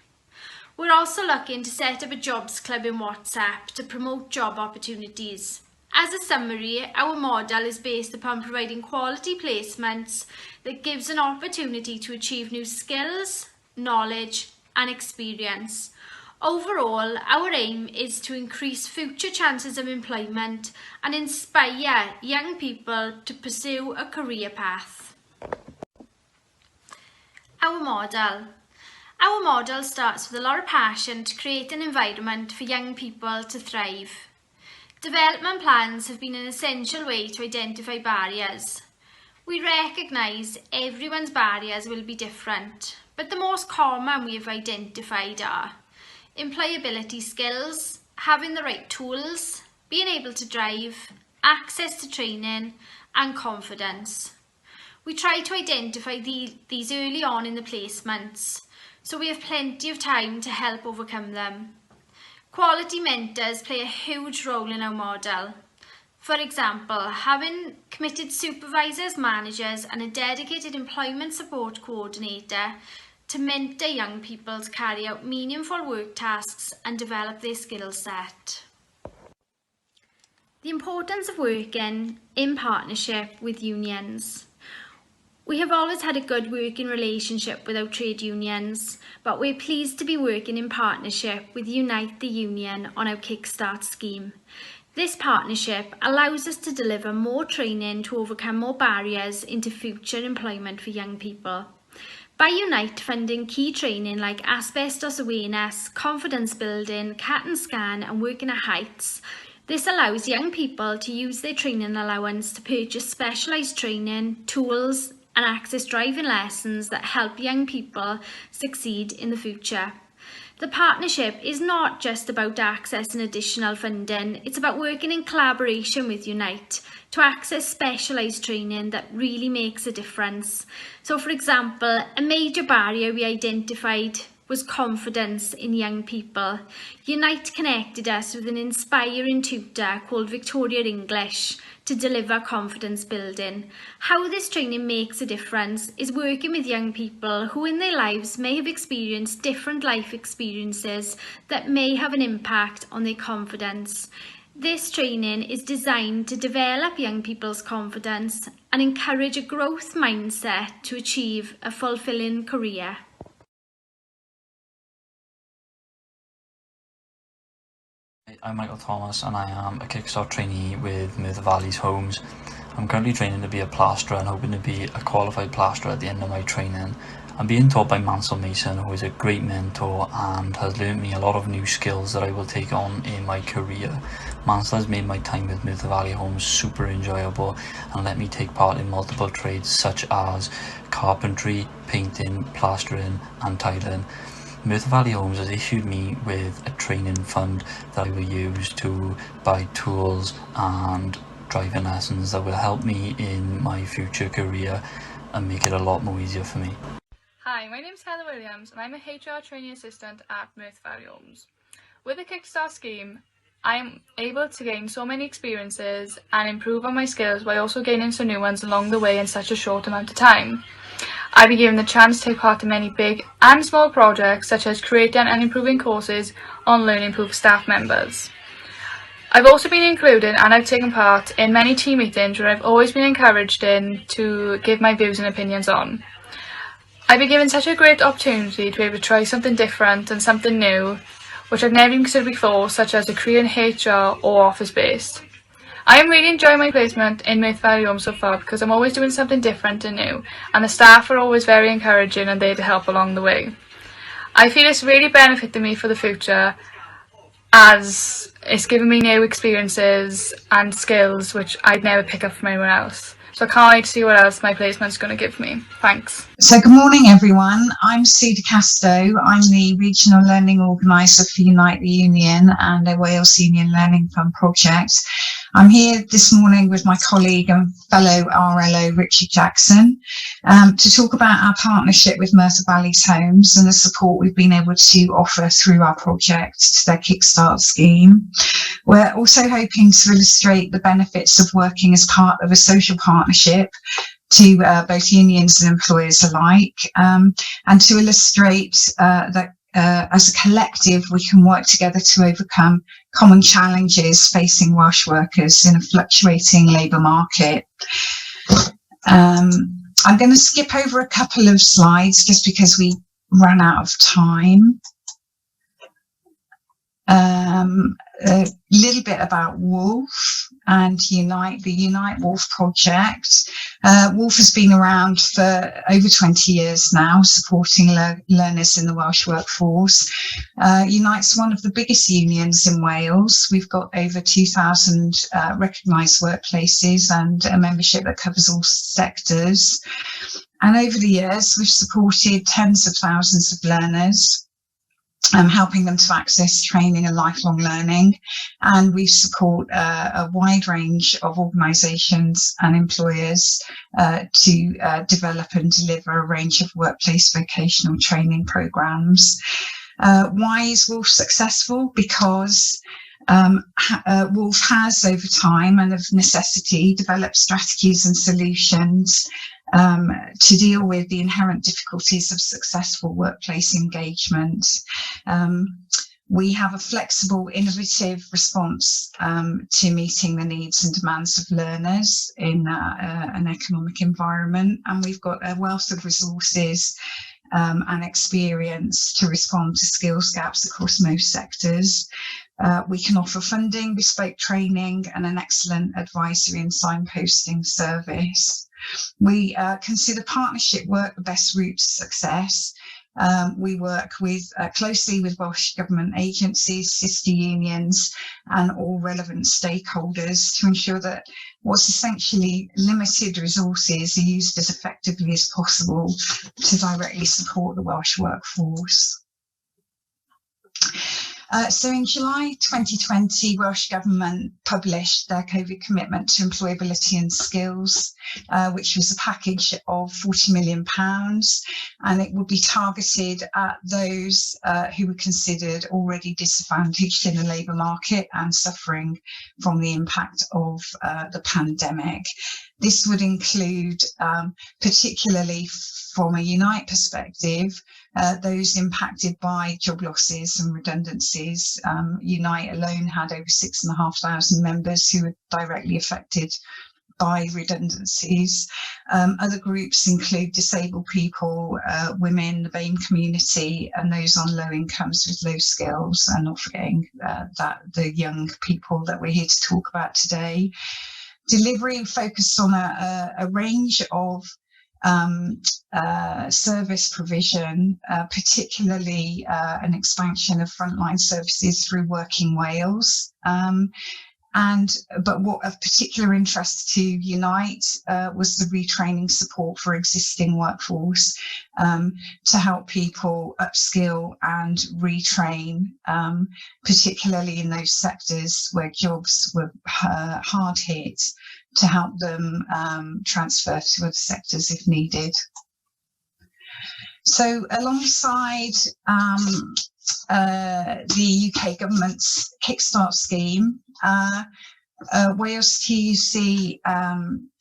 We're also looking to set up a jobs club in WhatsApp to promote job opportunities. As a summary, our model is based upon providing quality placements that gives an opportunity to achieve new skills, knowledge and experience. Overall, our aim is to increase future chances of employment and inspire young people to pursue a career path. Our model starts with a lot of passion to create an environment for young people to thrive. Development plans have been an essential way to identify barriers. We recognise everyone's barriers will be different, but the most common we have identified are employability skills, having the right tools, being able to drive, access to training and confidence. We try to identify these early on in the placements, so we have plenty of time to help overcome them. Quality mentors play a huge role in our model. For example, having committed supervisors, managers and a dedicated employment support coordinator to mentor young people to carry out meaningful work tasks and develop their skill set. The importance of working in partnership with unions. We have always had a good working relationship with our trade unions, but we're pleased to be working in partnership with Unite the Union on our Kickstart scheme. This partnership allows us to deliver more training to overcome more barriers into future employment for young people. By Unite funding key training like asbestos awareness, confidence building, CAT and scan and working at heights, this allows young people to use their training allowance to purchase specialised training, tools and access driving lessons that help young people succeed in the future. The partnership is not just about accessing additional funding, it's about working in collaboration with Unite to access specialised training that really makes a difference. So for example, a major barrier we identified was confidence in young people. Unite connected us with an inspiring tutor called Victoria English to deliver confidence building. How this training makes a difference is working with young people who in their lives may have experienced different life experiences that may have an impact on their confidence. This training is designed to develop young people's confidence and encourage a growth mindset to achieve a fulfilling career. I'm Michael Thomas and I am a Kickstart trainee with Merthyr Valleys Homes. I'm currently training to be a plasterer and hoping to be a qualified plasterer at the end of my training. I'm being taught by Mansell Mason, who is a great mentor and has learned me a lot of new skills that I will take on in my career. Mansell has made my time with Merthyr Valley Homes super enjoyable and let me take part in multiple trades such as carpentry, painting, plastering and tiling. Merthyr Valley Homes has issued me with a training fund that I will use to buy tools and driving lessons that will help me in my future career and make it a lot more easier for me. Hi, my name is Heather Williams and I'm a HR training assistant at Merthyr Valley Homes. With the Kickstart scheme, I am able to gain so many experiences and improve on my skills while also gaining some new ones along the way in such a short amount of time. I've been given the chance to take part in many big and small projects such as creating and improving courses on learning for staff members. I've also been included and I've taken part in many team meetings where I've always been encouraged in to give my views and opinions on. I've been given such a great opportunity to be able to try something different and something new, which I've never even considered before, such as a career in HR or office-based. I am really enjoying my placement in Merthyr Valley Homes so far because I'm always doing something different and new, and the staff are always very encouraging and there to help along the way. I feel it's really benefited me for the future as it's given me new experiences and skills which I'd never pick up from anyone else. So I can't wait to see what else my placement's going to give me. Thanks. So good morning everyone, I'm Sue De Casto. I'm the Regional Learning Organiser for Unite the Union and a Wales Union Learning Fund project. I'm here this morning with my colleague and fellow RLO Richard Jackson to talk about our partnership with Merthyr Valleys Homes and the support we've been able to offer through our project to their Kickstart scheme. We're also hoping to illustrate the benefits of working as part of a social partnership to both unions and employers alike, and to illustrate that as a collective we can work together to overcome common challenges facing Welsh workers in a fluctuating labour market. I'm going to skip over a couple of slides just because we ran out of time. A little bit about Wolf and Unite, the Unite Wolf project. Wolf has been around for over 20 years now, supporting learners in the Welsh workforce. Unite's one of the biggest unions in Wales. We've got over 2,000 recognised workplaces and a membership that covers all sectors. And over the years, we've supported tens of thousands of learners, helping them to access training and lifelong learning. And we support a wide range of organisations and employers to develop and deliver a range of workplace vocational training programmes. Why is Wolf successful? Because Wolf has over time and of necessity developed strategies and solutions to deal with the inherent difficulties of successful workplace engagement. We have a flexible, innovative response to meeting the needs and demands of learners in an economic environment, and we've got a wealth of resources and experience to respond to skills gaps across most sectors. We can offer funding, bespoke training, and an excellent advisory and signposting service. We consider partnership work the best route to success. We work closely with Welsh Government agencies, sister unions, and all relevant stakeholders to ensure that what's essentially limited resources are used as effectively as possible to directly support the Welsh workforce. So in July 2020, Welsh Government published their COVID commitment to employability and skills, which was a package of £40 million, and it would be targeted at those who were considered already disadvantaged in the labour market and suffering from the impact of the pandemic. This would include, particularly from a Unite perspective, those impacted by job losses and redundancies. Unite alone had over 6,500 members who were directly affected by redundancies. Other groups include disabled people, women, the BAME community, and those on low incomes with low skills, and not forgetting that the young people that we're here to talk about today. Delivery focused on a range of service provision, particularly an expansion of frontline services through Working Wales. But what of particular interest to Unite was the retraining support for existing workforce to help people upskill and retrain, particularly in those sectors where jobs were hard hit, to help them transfer to other sectors if needed. So alongside the UK government's Kickstart scheme, Wales TUC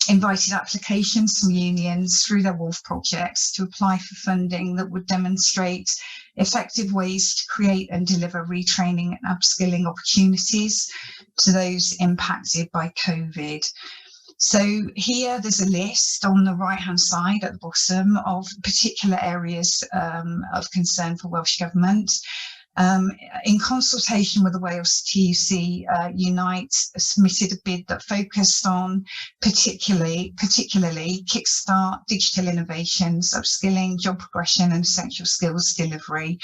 invited applications from unions through their WOLF projects to apply for funding that would demonstrate effective ways to create and deliver retraining and upskilling opportunities to those impacted by COVID. So here there's a list on the right-hand side at the bottom of particular areas of concern for Welsh Government. In consultation with the Wales TUC, Unite submitted a bid that focused on particularly Kickstart, digital innovations, upskilling, job progression, and essential skills delivery.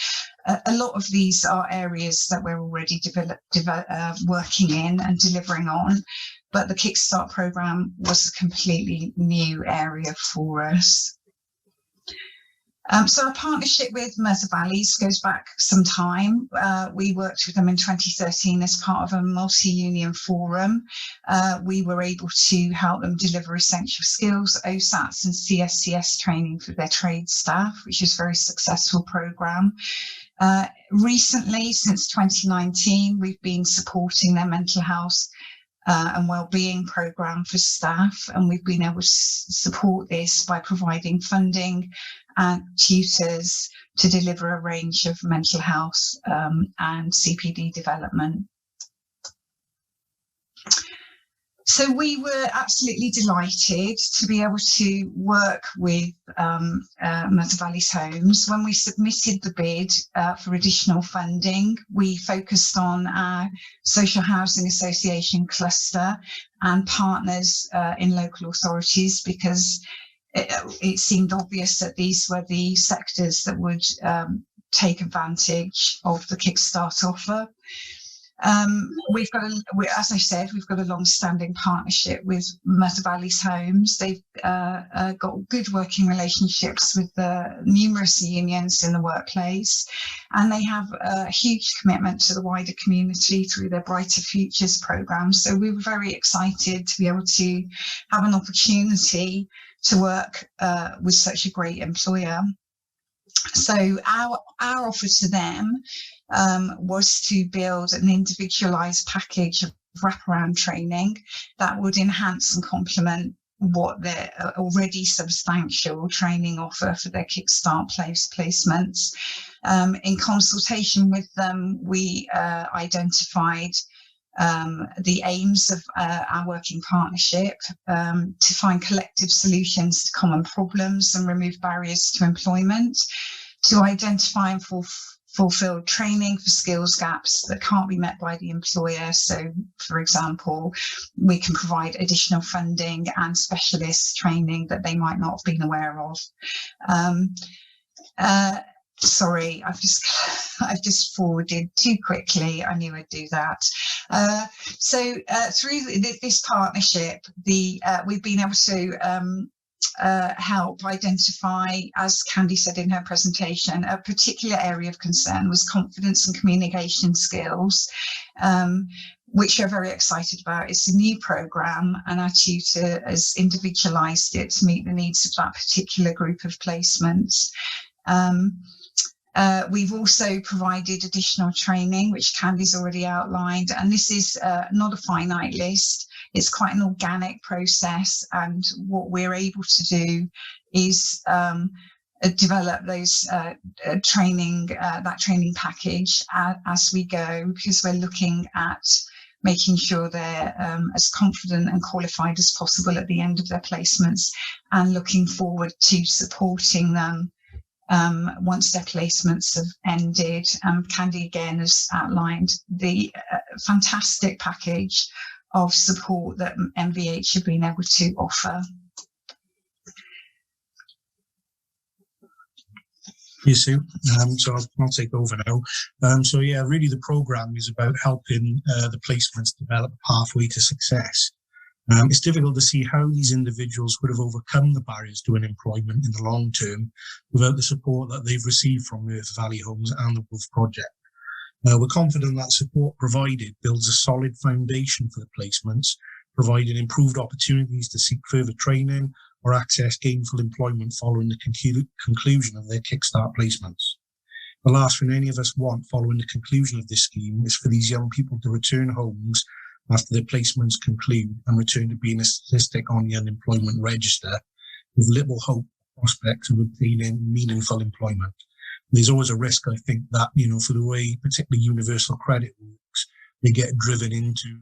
A lot of these are areas that we're already working in and delivering on, but the Kickstart programme was a completely new area for us. So our partnership with Merthyr Valleys goes back some time. We worked with them in 2013 as part of a multi-union forum. We were able to help them deliver essential skills, OSATs and CSCS training for their trade staff, which is a very successful programme. Recently, since 2019, we've been supporting their mental health and wellbeing programme for staff, and we've been able to support this by providing funding and tutors to deliver a range of mental health and CPD development. So we were absolutely delighted to be able to work with Merthyr Valleys Homes. When we submitted the bid for additional funding, we focused on our Social Housing Association cluster and partners in local authorities, because it seemed obvious that these were the sectors that would take advantage of the Kickstart offer. We've got, as I said, we've got a long-standing partnership with Merthyr Valleys Homes. They've got good working relationships with numerous unions in the workplace, and they have a huge commitment to the wider community through their Brighter Futures programme. So we were very excited to be able to have an opportunity to work with such a great employer. So our offer to them was to build an individualised package of wraparound training that would enhance and complement what their already substantial training offer for their Kickstart placements. In consultation with them, we identified the aims of our working partnership, to find collective solutions to common problems and remove barriers to employment, to identify and fulfilled training for skills gaps that can't be met by the employer. So, for example, we can provide additional funding and specialist training that they might not have been aware of. Sorry, I've just forwarded too quickly. I knew I'd do that. Through this partnership, we've been able to help identify, as Candy said in her presentation, a particular area of concern was confidence and communication skills, which we're very excited about. It's a new programme, and our tutor has individualised it to meet the needs of that particular group of placements. We've also provided additional training, which Candy's already outlined, and this is not a finite list. It's quite an organic process, and what we're able to do is develop those training package as we go, because we're looking at making sure they're as confident and qualified as possible at the end of their placements, and looking forward to supporting them once their placements have ended. Candy again has outlined the fantastic package of support that MVH have been able to offer. Yes, Sue. So I'll take over now. So yeah, really the programme is about helping the placements develop a pathway to success. It's difficult to see how these individuals would have overcome the barriers to unemployment in the long term without the support that they've received from Merthyr Valley Homes and the Wolf Project. We're confident that support provided builds a solid foundation for the placements, providing improved opportunities to seek further training or access gainful employment following the conclusion of their Kickstart placements. The last thing any of us want following the conclusion of this scheme is for these young people to return homes after their placements conclude and return to being a statistic on the unemployment register with little hope or prospects of obtaining meaningful employment. There's always a risk, I think, that, for the way particularly universal credit works, they get driven into,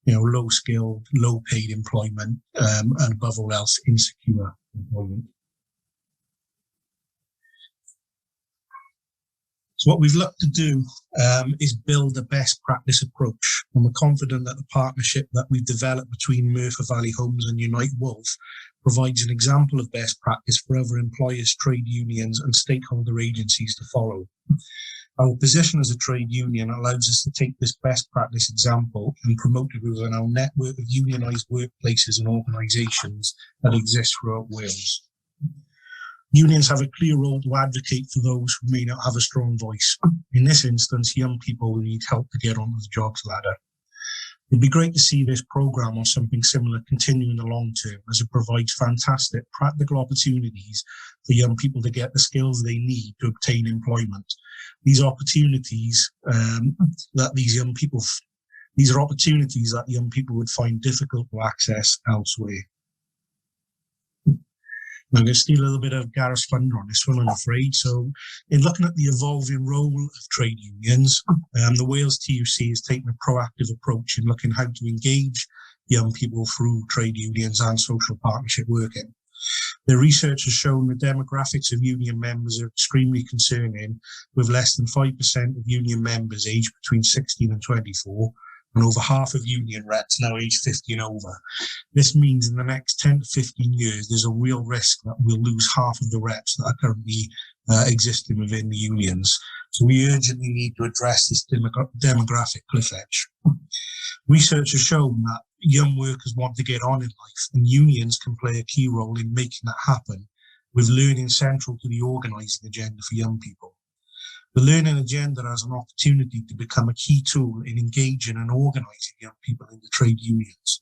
low-skilled, low-paid employment, and above all else, insecure employment. So what we've looked to do is build a best practice approach, and we're confident that the partnership that we've developed between Merthyr Valley Homes and Unite Wolf provides an example of best practice for other employers, trade unions and stakeholder agencies to follow. Our position as a trade union allows us to take this best practice example and promote it within our network of unionised workplaces and organisations that exist throughout Wales. Unions have a clear role to advocate for those who may not have a strong voice. In this instance, young people who need help to get onto the jobs ladder. It'd be great to see this programme or something similar continue in the long term, as it provides fantastic practical opportunities for young people to get the skills they need to obtain employment. These are opportunities these are opportunities that young people would find difficult to access elsewhere. I'm going to steal a little bit of Gareth's thunder on this one, I'm afraid. So in looking at the evolving role of trade unions, the Wales TUC has taken a proactive approach in looking how to engage young people through trade unions and social partnership working. The research has shown the demographics of union members are extremely concerning, with less than 5% of union members aged between 16 and 24, and over half of union reps now aged 50 and over. This means in the next 10 to 15 years, there's a real risk that we'll lose half of the reps that are currently existing within the unions. So we urgently need to address this demographic cliff edge. Research has shown that young workers want to get on in life, and unions can play a key role in making that happen, with learning central to the organising agenda for young people. The learning agenda has an opportunity to become a key tool in engaging and organising young people into trade unions.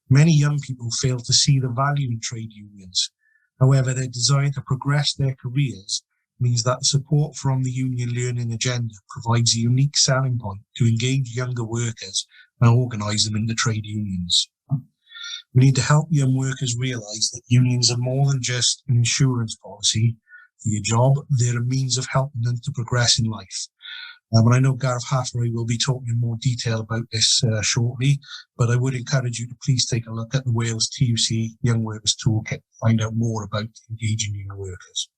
Many young people fail to see the value in trade unions. However, their desire to progress their careers means that support from the union learning agenda provides a unique selling point to engage younger workers and organise them into trade unions. We need to help young workers realise that unions are more than just an insurance policy for your job. They're a means of helping them to progress in life. And I know Gareth Hathaway will be talking in more detail about this shortly, but I would encourage you to please take a look at the Wales TUC Young Workers Toolkit to find out more about engaging young workers.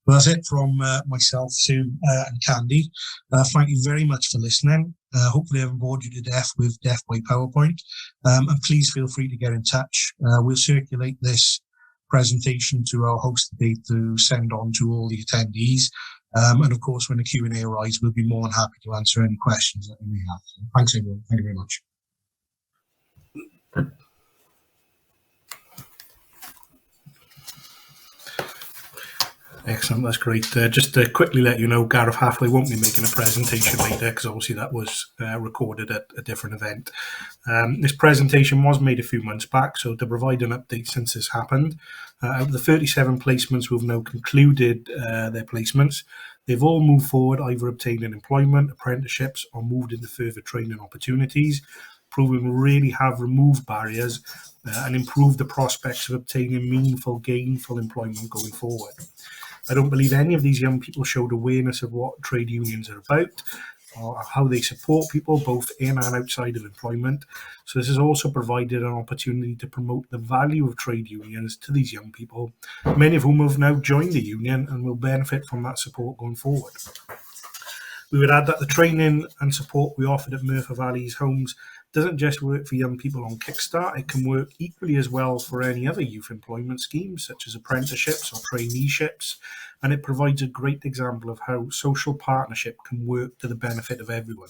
Well, that's it from myself, Sue, and Candy. Thank you very much for listening. Hopefully I haven't bored you to death with Death by PowerPoint. And please feel free to get in touch. We'll circulate this presentation to our host today to send on to all the attendees. And of course, when the Q&A arrives, we'll be more than happy to answer any questions that you may have. So thanks, everyone. Thank you very much. Excellent, that's great. Just to quickly let you know, Gareth Hathaway won't be making a presentation later because obviously that was recorded at a different event. This presentation was made a few months back, so to provide an update since this happened, out of the 37 placements who have now concluded their placements, they've all moved forward, either obtaining employment, apprenticeships, or moved into further training opportunities, proving we really have removed barriers and improved the prospects of obtaining meaningful, gainful employment going forward. I don't believe any of these young people showed awareness of what trade unions are about or how they support people both in and outside of employment. So this has also provided an opportunity to promote the value of trade unions to these young people, many of whom have now joined the union and will benefit from that support going forward. We would add that the training and support we offered at Merthyr Valley's Homes doesn't just work for young people on Kickstart, it can work equally as well for any other youth employment schemes, such as apprenticeships or traineeships, and it provides a great example of how social partnership can work to the benefit of everyone.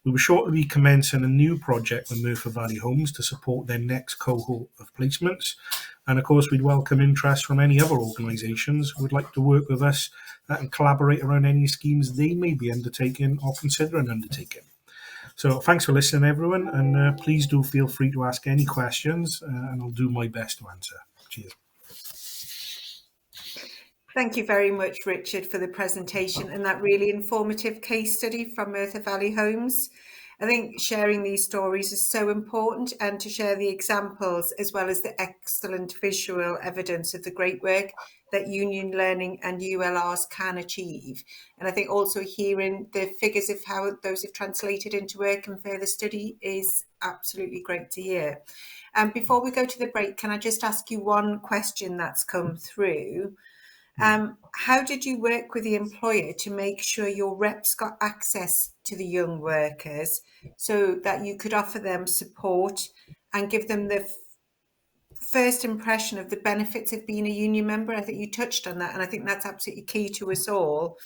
We will shortly be commencing a new project with Merthyr Valley Homes to support their next cohort of placements, and of course we'd welcome interest from any other organisations who would like to work with us and collaborate around any schemes they may be undertaking or considering undertaking. So thanks for listening, everyone, and please do feel free to ask any questions, and I'll do my best to answer. Cheers. Thank you very much, Richard, for the presentation and that really informative case study from Merthyr Valley Homes. I think sharing these stories is so important, and to share the examples as well as the excellent visual evidence of the great work that union learning and ULRs can achieve. And I think also hearing the figures of how those have translated into work and further study is absolutely great to hear. And before we go to the break, can I just ask you one question that's come through? How did you work with the employer to make sure your reps got access to the young workers so that you could offer them support and give them the first impression of the benefits of being a union member? I think you touched on that, and I think that's absolutely key to us all.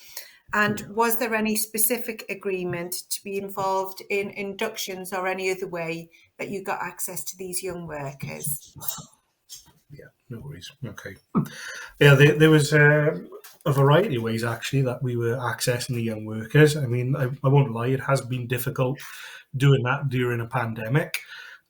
And was there any specific agreement to be involved in inductions or any other way that you got access to these young workers? Yeah, no worries. Okay. Yeah, there was a variety of ways actually that we were accessing the young workers. I mean, I won't lie, it has been difficult doing that during a pandemic.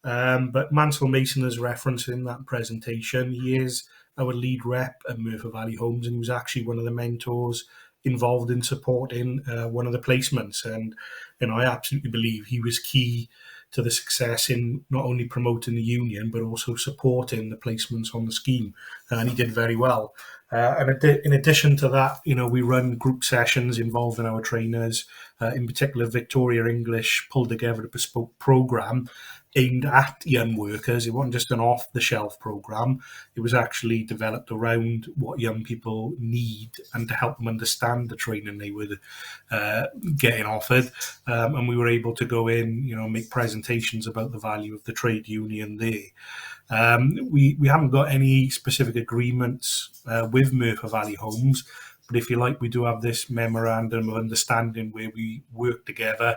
But Mansell Mason is referenced in that presentation. He is our lead rep at Merthyr Valley Homes, and he was actually one of the mentors involved in supporting one of the placements. And I absolutely believe he was key to the success in not only promoting the union, but also supporting the placements on the scheme. And he did very well. And in addition to that, we run group sessions involving our trainers. In particular, Victoria English pulled together a bespoke programme aimed at young workers. It wasn't just an off-the-shelf programme. It was actually developed around what young people need and to help them understand the training they were getting offered. And we were able to go in, make presentations about the value of the trade union there. We haven't got any specific agreements with Merthyr Valley Homes, but if you like, we do have this memorandum of understanding where we work together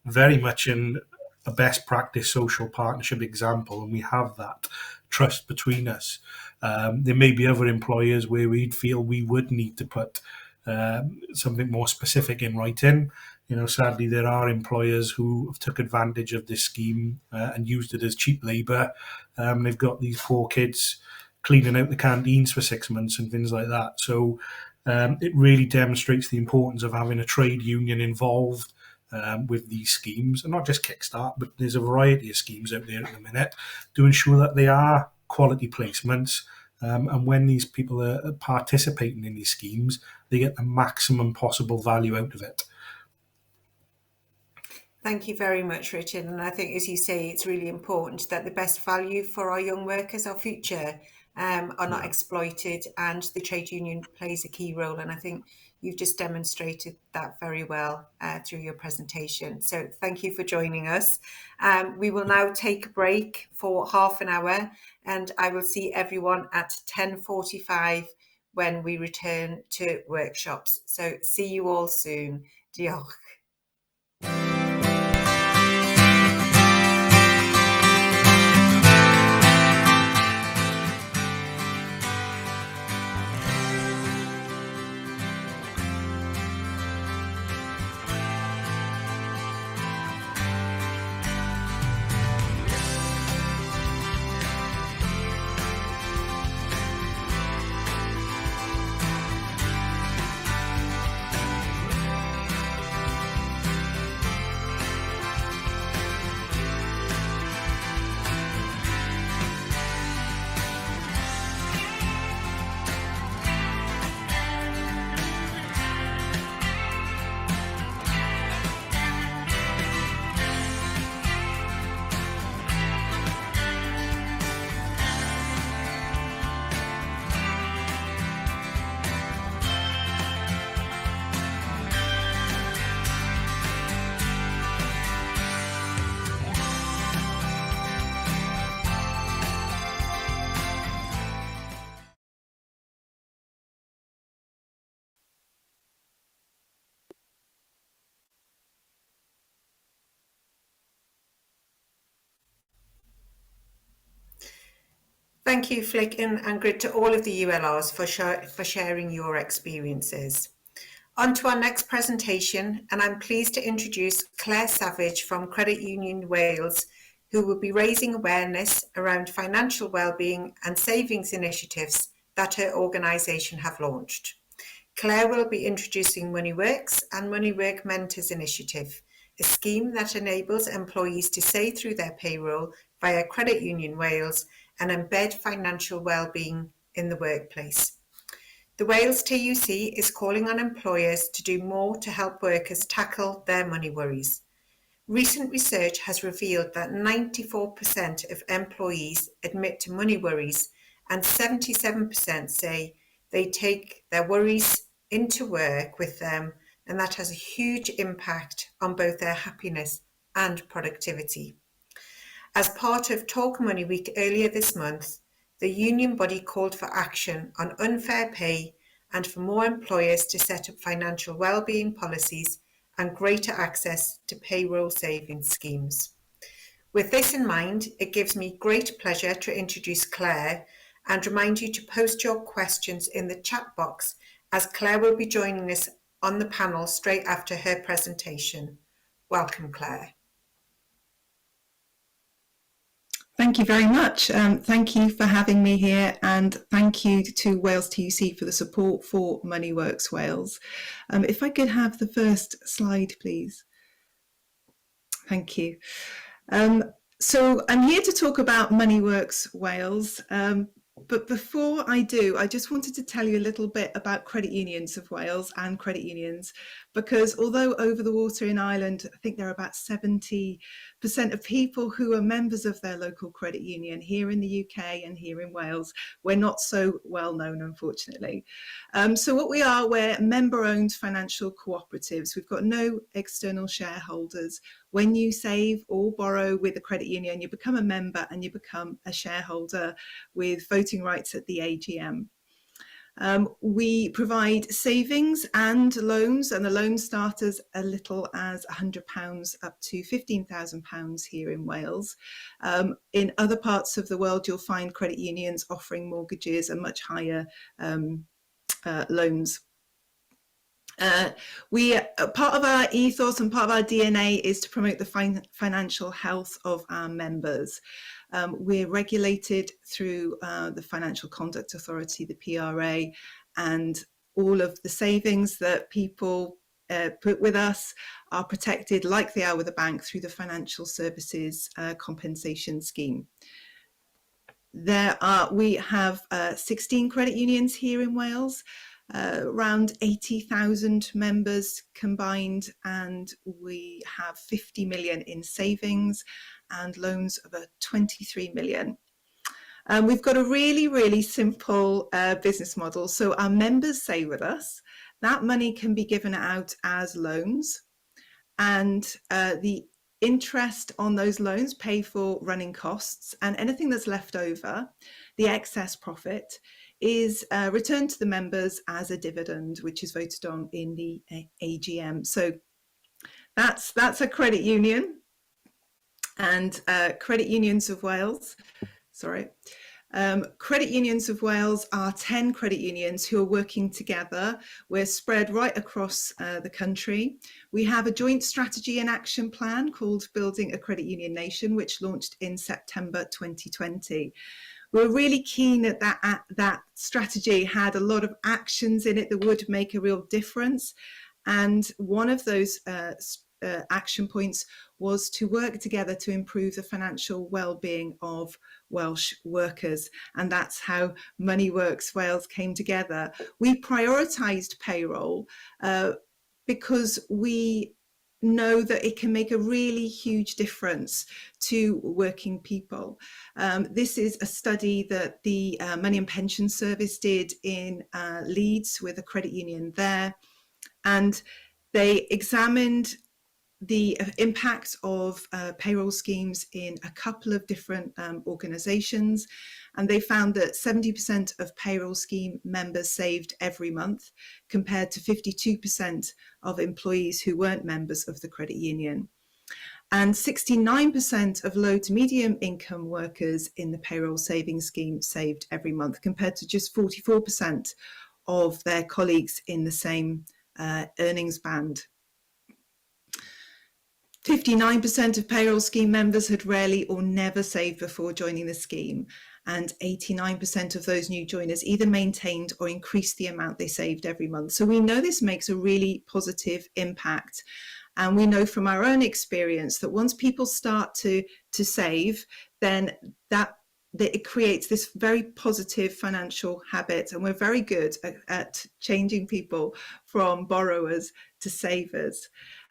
very much in a best practice social partnership example, and we have that trust between us. There may be other employers where we'd feel we would need to put something more specific in writing. Sadly, there are employers who have took advantage of this scheme and used it as cheap labour. They've got these poor kids cleaning out the canteens for 6 months and things like that. So it really demonstrates the importance of having a trade union involved with these schemes, and not just Kickstart, but there's a variety of schemes out there at the minute to ensure that they are quality placements, and when these people are participating in these schemes, they get the maximum possible value out of it. Thank you very much, Richard. And I think, as you say, it's really important that the best value for our young workers, our future are not exploited, and the trade union plays a key role. And I think you've just demonstrated that very well through your presentation. So thank you for joining us. We will now take a break for half an hour, and I will see everyone at 10:45 when we return to workshops. So see you all soon. Diolch. Thank you, Flick and Grid, to all of the ULRs for sharing your experiences. On to our next presentation, and I'm pleased to introduce Claire Savage from Credit Union Wales, who will be raising awareness around financial wellbeing and savings initiatives that her organisation have launched. Claire will be introducing MoneyWorks and MoneyWork Mentors Initiative, a scheme that enables employees to save through their payroll via Credit Union Wales and embed financial wellbeing in the workplace. The Wales TUC is calling on employers to do more to help workers tackle their money worries. Recent research has revealed that 94% of employees admit to money worries, and 77% say they take their worries into work with them, and that has a huge impact on both their happiness and productivity. As part of Talk Money Week earlier this month, the union body called for action on unfair pay and for more employers to set up financial wellbeing policies and greater access to payroll savings schemes. With this in mind, it gives me great pleasure to introduce Claire and remind you to post your questions in the chat box, as Claire will be joining us on the panel straight after her presentation. Welcome, Claire. Thank you very much. Thank you for having me here, and thank you to Wales TUC for the support for MoneyWorks Wales. If I could have the first slide, please. Thank you. So I'm here to talk about MoneyWorks Wales. But before I do, I just wanted to tell you a little bit about Credit Unions of Wales and credit unions, because although over the water in Ireland, I think there are about 70% of people who are members of their local credit union. Here in the UK and here in Wales, we're not so well known, unfortunately. So what we are, we're member-owned financial cooperatives. We've got no external shareholders. When you save or borrow with a credit union, you become a member and you become a shareholder with voting rights at the AGM. We provide savings and loans, and the loans start as little as £100 up to £15,000 here in Wales. In other parts of the world, you'll find credit unions offering mortgages and much higher loans. Part of our ethos and part of our DNA is to promote the financial health of our members. We're regulated through the Financial Conduct Authority, the PRA, and all of the savings that people put with us are protected like they are with a bank through the Financial Services Compensation Scheme. We have 16 credit unions here in Wales. Around 80,000 members combined, and we have 50 million in savings and loans of 23 million. We've got a really, really simple business model. So our members say with us, that money can be given out as loans, and the interest on those loans pay for running costs, and anything that's left over, the excess profit, is returned to the members as a dividend, which is voted on in the AGM. So that's a credit union, and Credit Unions of Wales, Credit Unions of Wales are 10 credit unions who are working together. We're spread right across the country. We have a joint strategy and action plan called Building a Credit Union Nation, which launched in September 2020. We're really keen that that strategy had a lot of actions in it that would make a real difference. And one of those action points was to work together to improve the financial well-being of Welsh workers, and that's how MoneyWorks Wales came together. We prioritised payroll because we know that it can make a really huge difference to working people. This is a study that the Money and Pension Service did in Leeds with a credit union there, and they examined the impact of payroll schemes in a couple of different organisations, and they found that 70% of payroll scheme members saved every month, compared to 52% of employees who weren't members of the credit union. And 69% of low to medium income workers in the payroll savings scheme saved every month, compared to just 44% of their colleagues in the same earnings band. 59% of payroll scheme members had rarely or never saved before joining the scheme, and 89% of those new joiners either maintained or increased the amount they saved every month. So we know this makes a really positive impact, and we know from our own experience that once people start to save, then that it creates this very positive financial habit, and we're very good at changing people from borrowers to savers.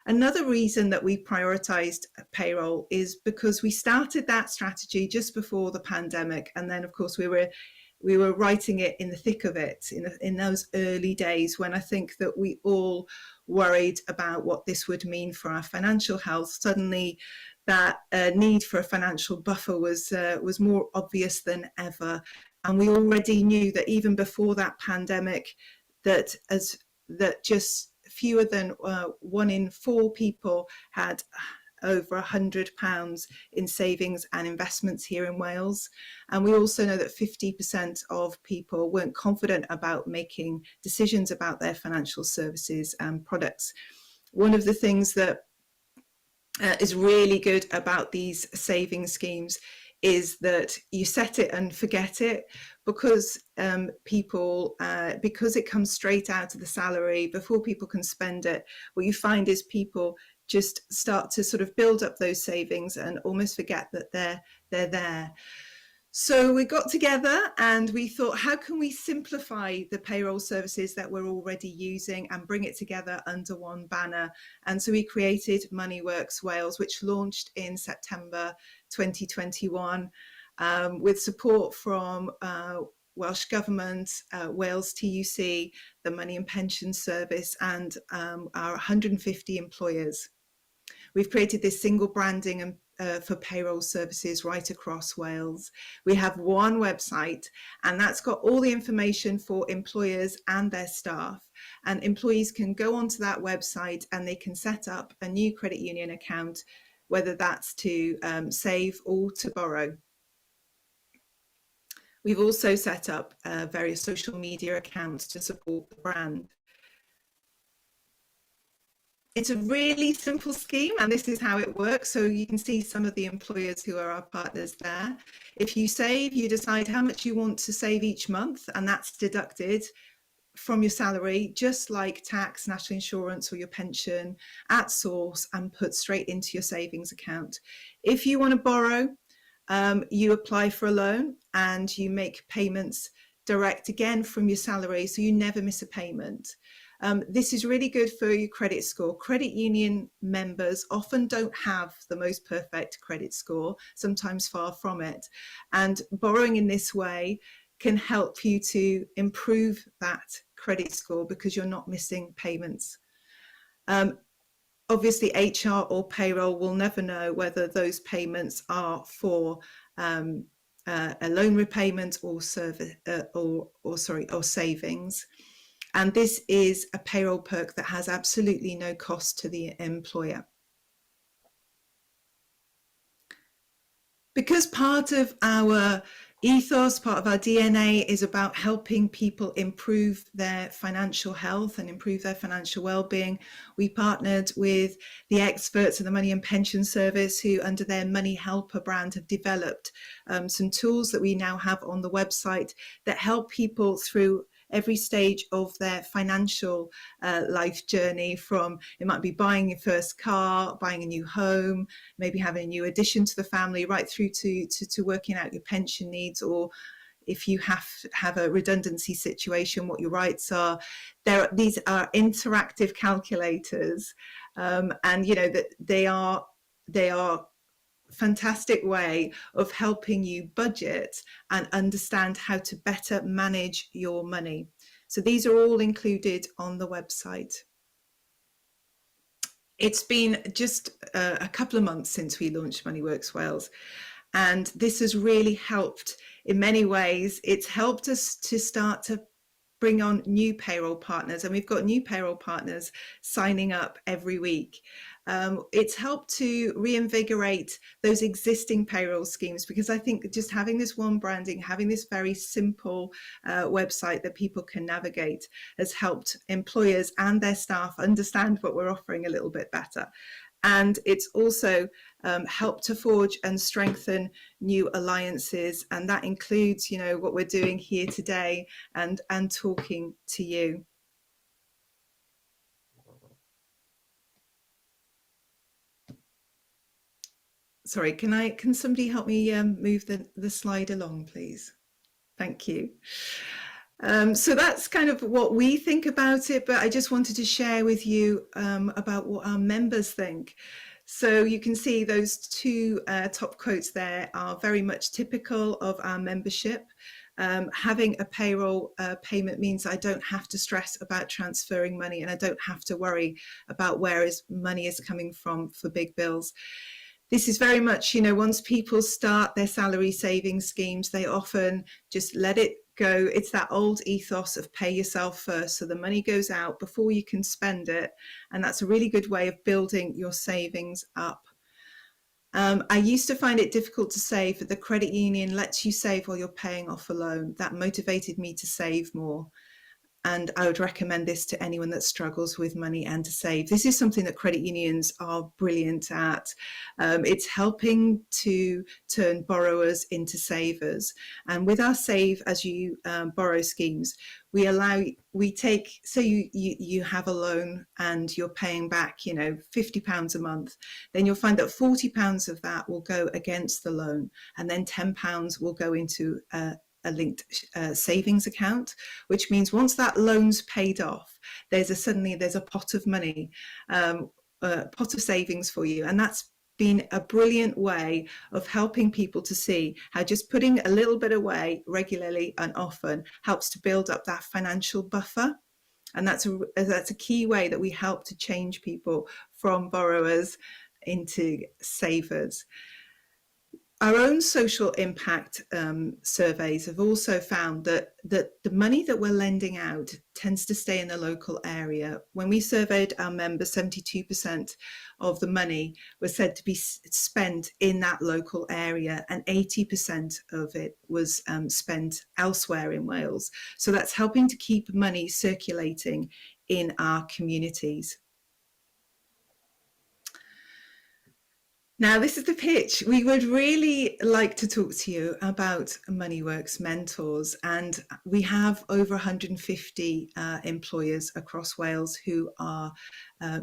Another reason that we prioritised payroll is because we started that strategy just before the pandemic, and then of course we were writing it in the thick of it in those early days when I think that we all worried about what this would mean for our financial health. Suddenly that need for a financial buffer was more obvious than ever, and we already knew that even before that pandemic that just fewer than 1 in 4 people had over £100 in savings and investments here in Wales. And we also know that 50% of people weren't confident about making decisions about their financial services and products. One of the things that is really good about these saving schemes is that you set it and forget it, because because it comes straight out of the salary before people can spend it. What you find is people just start to sort of build up those savings and almost forget that they're there. So we got together and we thought, how can we simplify the payroll services that we're already using and bring it together under one banner? And so we created MoneyWorks Wales, which launched in September 2021 with support from Welsh Government, Wales TUC, the Money and Pension Service, and our 150 employers. We've created this single branding and for payroll services right across Wales. We have one website, and that's got all the information for employers and their staff. And employees can go onto that website and they can set up a new credit union account, whether that's to save or to borrow. We've also set up various social media accounts to support the brand. It's a really simple scheme, and this is how it works. So you can see some of the employers who are our partners there. If you save, you decide how much you want to save each month, and that's deducted from your salary, just like tax, national insurance, or your pension, at source, and put straight into your savings account. If you want to borrow, you apply for a loan and you make payments direct again from your salary, so you never miss a payment. This is really good for your credit score. Credit union members often don't have the most perfect credit score, sometimes far from it. And borrowing in this way can help you to improve that credit score because you're not missing payments. Obviously, HR or payroll will never know whether those payments are for a loan repayment or savings. And this is a payroll perk that has absolutely no cost to the employer. Because part of our ethos, part of our DNA is about helping people improve their financial health and improve their financial well-being, we partnered with the experts of the Money and Pension Service, who under their Money Helper brand have developed some tools that we now have on the website that help people through every stage of their financial life journey. From, it might be buying your first car, buying a new home, maybe having a new addition to the family, right through to working out your pension needs, or if you have a redundancy situation, what your rights are. These are interactive calculators, and you know that they are fantastic way of helping you budget and understand how to better manage your money. So these are all included on the website. It's been just a couple of months since we launched MoneyWorks Wales, and this has really helped in many ways. It's helped us to start to bring on new payroll partners, and we've got new payroll partners signing up every week. It's helped to reinvigorate those existing payroll schemes, because I think just having this one branding, having this very simple website that people can navigate, has helped employers and their staff understand what we're offering a little bit better. And it's also helped to forge and strengthen new alliances, and that includes, you know, what we're doing here today and talking to you. Sorry, can somebody help me move the slide along, please? Thank you. So that's kind of what we think about it, but I just wanted to share with you about what our members think. So you can see those two top quotes there are very much typical of our membership. Having a payroll payment means I don't have to stress about transferring money, and I don't have to worry about where money is coming from for big bills. This is very much, you know, once people start their salary savings schemes, they often just let it go. It's that old ethos of pay yourself first. So the money goes out before you can spend it. And that's a really good way of building your savings up. I used to find it difficult to save, but the credit union lets you save while you're paying off a loan. That motivated me to save more. And I would recommend this to anyone that struggles with money and to save. This is something that credit unions are brilliant at. It's helping to turn borrowers into savers. And with our Save As You Borrow schemes, we take, so you have a loan and you're paying back, you know, £50 a month, then you'll find that £40 of that will go against the loan, and then £10 will go into a linked savings account, which means once that loan's paid off, there's a pot of money, pot of savings for you. And that's been a brilliant way of helping people to see how just putting a little bit away regularly and often helps to build up that financial buffer. And that's a key way that we help to change people from borrowers into savers. Our own social impact surveys have also found that the money that we're lending out tends to stay in the local area. When we surveyed our members, 72% of the money was said to be spent in that local area, and 80% of it was spent elsewhere in Wales. So that's helping to keep money circulating in our communities. Now, this is the pitch. We would really like to talk to you about MoneyWorks Mentors, and we have over 150 employers across Wales who are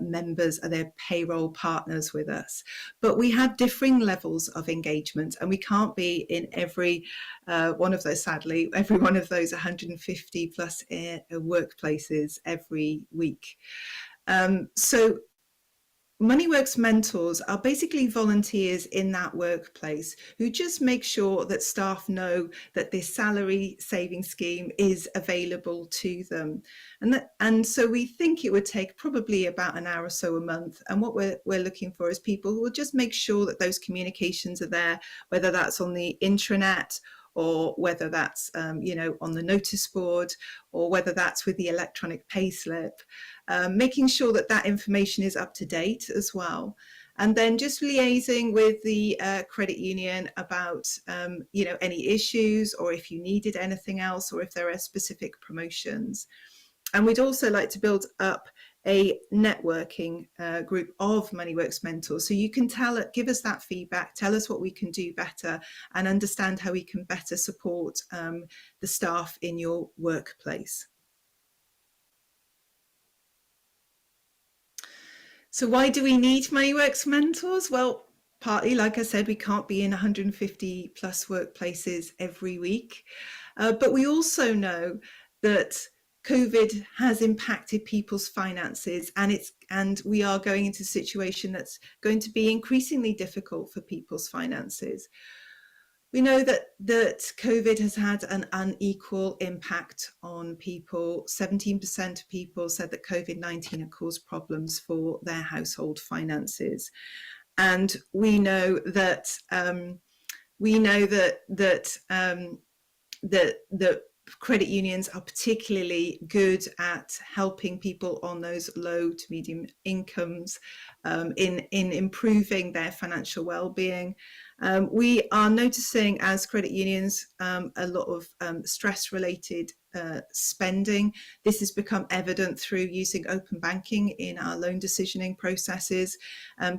members, and they're payroll partners with us. But we have differing levels of engagement, and we can't be in every one of those, sadly, every one of those 150 plus workplaces every week. So MoneyWorks mentors are basically volunteers in that workplace who just make sure that staff know that this salary saving scheme is available to them. And so we think it would take probably about an hour or so a month. And what we're looking for is people who will just make sure that those communications are there, whether that's on the intranet or whether that's on the notice board, or whether that's with the electronic payslip, making sure that that information is up to date as well. And then just liaising with the credit union about any issues, or if you needed anything else, or if there are specific promotions. And we'd also like to build up a networking group of MoneyWorks mentors, so you can give us that feedback, tell us what we can do better, and understand how we can better support the staff in your workplace. So why do we need MoneyWorks mentors? Well, partly, like I said, we can't be in 150 plus workplaces every week, but we also know that COVID has impacted people's finances, and we are going into a situation that's going to be increasingly difficult for people's finances. We know that COVID has had an unequal impact on people. 17% of people said that COVID-19 had caused problems for their household finances, and we know that credit unions are particularly good at helping people on those low to medium incomes in improving their financial well-being. We are noticing, as credit unions, a lot of stress-related spending. This has become evident through using open banking in our loan decisioning processes.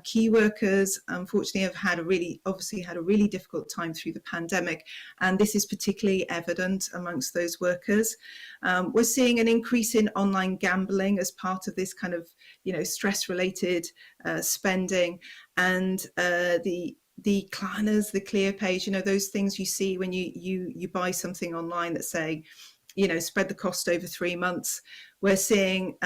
Key workers, unfortunately, have had a really difficult time through the pandemic, and this is particularly evident amongst those workers. We're seeing an increase in online gambling as part of this kind of, stress-related spending, and the Klarnas, the ClearPage, those things you see when you buy something online that say, spread the cost over 3 months. We're seeing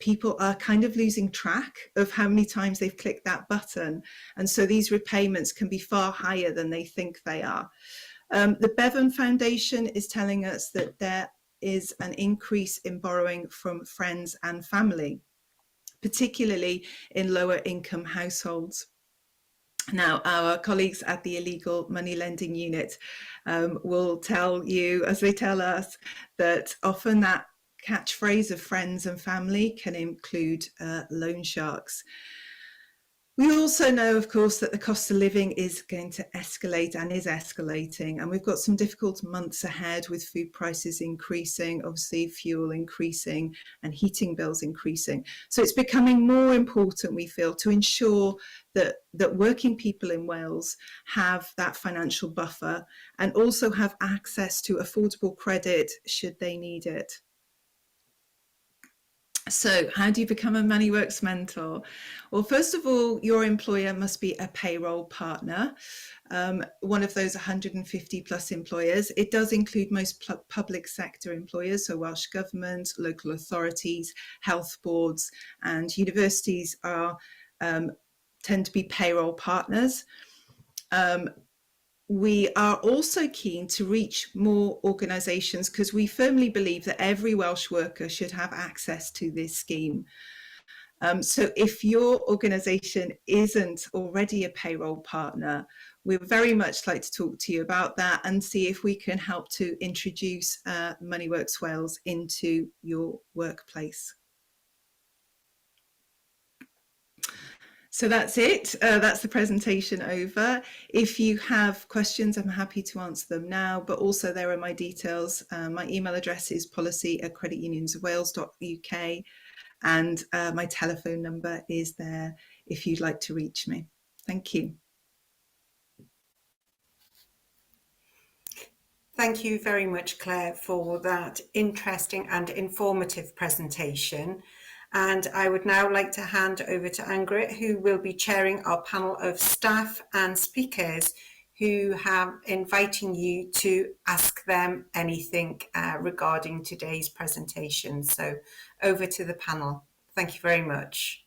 people are kind of losing track of how many times they've clicked that button. And so these repayments can be far higher than they think they are. The Bevan Foundation is telling us that there is an increase in borrowing from friends and family, particularly in lower income households. Now, our colleagues at the Illegal Money Lending Unit will tell you, as they tell us, that often that catchphrase of friends and family can include loan sharks. We also know, of course, that the cost of living is going to escalate and is escalating, and we've got some difficult months ahead with food prices increasing, obviously fuel increasing, and heating bills increasing. So it's becoming more important, we feel, to ensure that working people in Wales have that financial buffer and also have access to affordable credit should they need it. So how do you become a MoneyWorks mentor? Well, first of all, your employer must be a payroll partner, one of those 150 plus employers. It does include most public sector employers, so Welsh Government, local authorities, health boards, and universities tend to be payroll partners. We are also keen to reach more organisations because we firmly believe that every Welsh worker should have access to this scheme. So if your organisation isn't already a payroll partner, we'd very much like to talk to you about that and see if we can help to introduce MoneyWorks Wales into your workplace. So that's it. That's the presentation over. If you have questions, I'm happy to answer them now, but also there are my details. My email address is policy@creditunionsofwales.uk, and my telephone number is there if you'd like to reach me. Thank you. Thank you very much, Claire, for that interesting and informative presentation. And I would now like to hand over to Angrit, who will be chairing our panel of staff and speakers who have inviting you to ask them anything regarding today's presentation. So over to the panel. Thank you very much.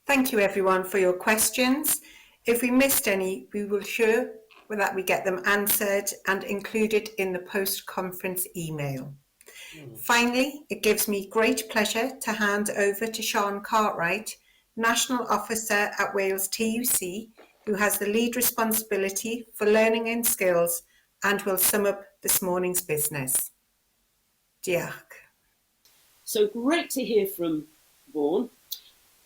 Thank you everyone for your questions. If we missed any, we will ensure that we get them answered and included in the post-conference email. Finally, it gives me great pleasure to hand over to Sean Cartwright, National Officer at Wales TUC, who has the lead responsibility for learning and skills and will sum up this morning's business. Diolch. So great to hear from Vaughan.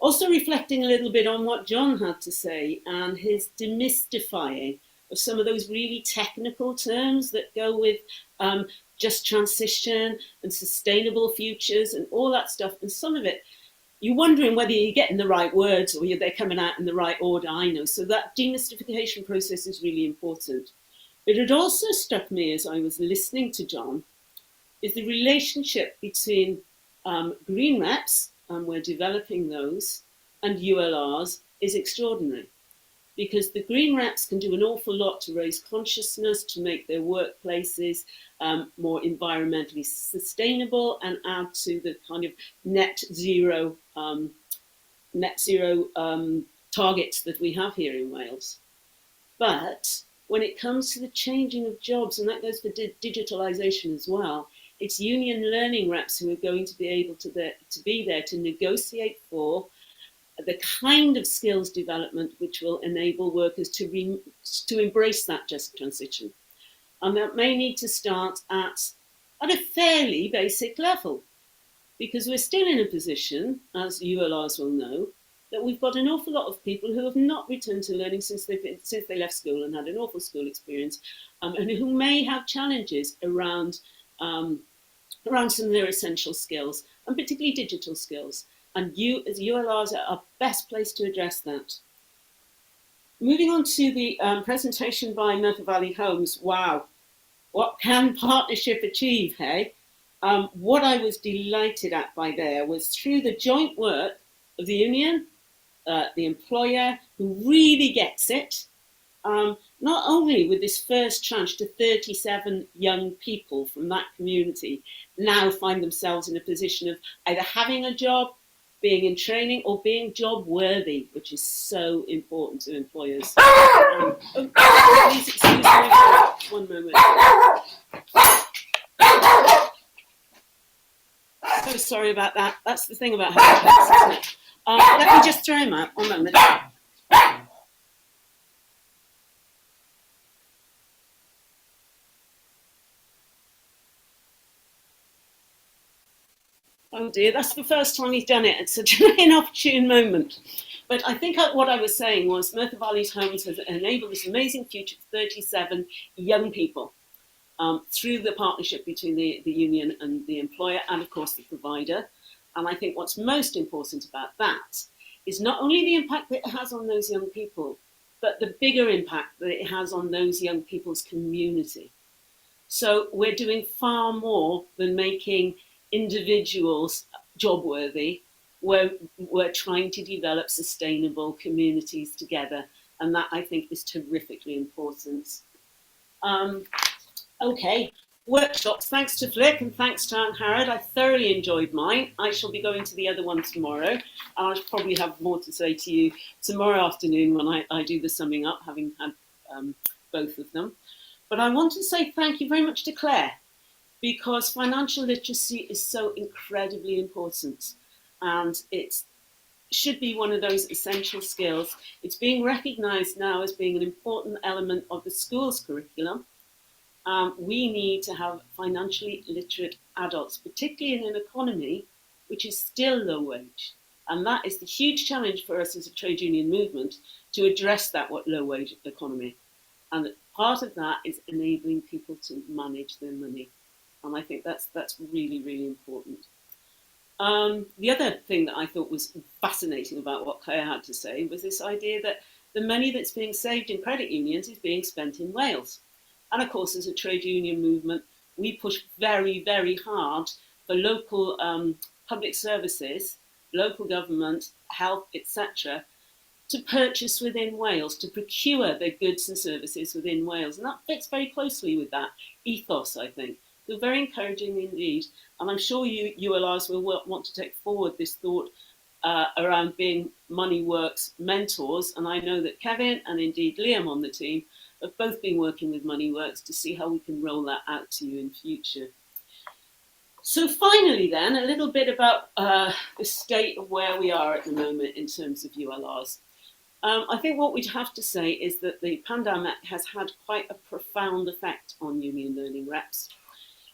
Also reflecting a little bit on what John had to say and his demystifying of some of those really technical terms that go with just transition and sustainable futures and all that stuff. And some of it, you're wondering whether you're getting the right words or they're coming out in the right order, I know. So that demystification process is really important. But it also struck me as I was listening to John is the relationship between green reps, and we're developing those, and ULRs is extraordinary. Because the green reps can do an awful lot to raise consciousness, to make their workplaces more environmentally sustainable and add to the kind of net zero targets that we have here in Wales. But when it comes to the changing of jobs, and that goes for digitalisation as well, it's union learning reps who are going to be able to be there to negotiate for the kind of skills development which will enable workers to embrace that just transition. And that may need to start at a fairly basic level, because we're still in a position, as ULRs will know, that we've got an awful lot of people who have not returned to learning since they left school and had an awful school experience, and who may have challenges around some of their essential skills, and particularly digital skills. And you, as ULRs, are best placed to address that. Moving on to the presentation by Merthyr Valley Homes. Wow, what can partnership achieve, hey? What I was delighted at by there was through the joint work of the union, the employer, who really gets it, not only with this first tranche to 37 young people from that community now find themselves in a position of either having a job, being in training, or being job worthy, which is so important to employers. Please excuse me for 1 moment. So sorry about that. That's the thing about having pets, isn't it? Let me just throw him out 1 moment. Oh dear, that's the first time he's done it. It's such an inopportune moment. But I think what I was saying was Merthyr Valley Homes has enabled this amazing future for 37 young people through the partnership between the union and the employer and, of course, the provider. And I think what's most important about that is not only the impact that it has on those young people, but the bigger impact that it has on those young people's community. So we're doing far more than making individuals job worthy. We're trying to develop sustainable communities together, and that I think is terrifically important. Okay, workshops. Thanks to Flick and thanks to Aunt Harrod. I thoroughly enjoyed mine. I shall be going to the other one tomorrow, and I'll probably have more to say to you tomorrow afternoon when I do the summing up, having had both of them. But I want to say thank you very much to Claire, because financial literacy is so incredibly important, and it should be one of those essential skills. It's being recognised now as being an important element of the school's curriculum. We need to have financially literate adults, particularly in an economy which is still low wage. And that is the huge challenge for us as a trade union movement, to address that low wage economy. And part of that is enabling people to manage their money. And I think that's really, really important. The other thing that I thought was fascinating about what Claire had to say was this idea that the money that's being saved in credit unions is being spent in Wales. And of course, as a trade union movement, we push very, very hard for local public services, local government, health, etc., to purchase within Wales, to procure their goods and services within Wales. And that fits very closely with that ethos, I think. So very encouraging indeed. And I'm sure you ULRs will want to take forward this thought around being MoneyWorks mentors. And I know that Kevin and indeed Liam on the team have both been working with MoneyWorks to see how we can roll that out to you in future. So finally then, a little bit about the state of where we are at the moment in terms of ULRs. I think what we'd have to say is that the pandemic has had quite a profound effect on union learning reps.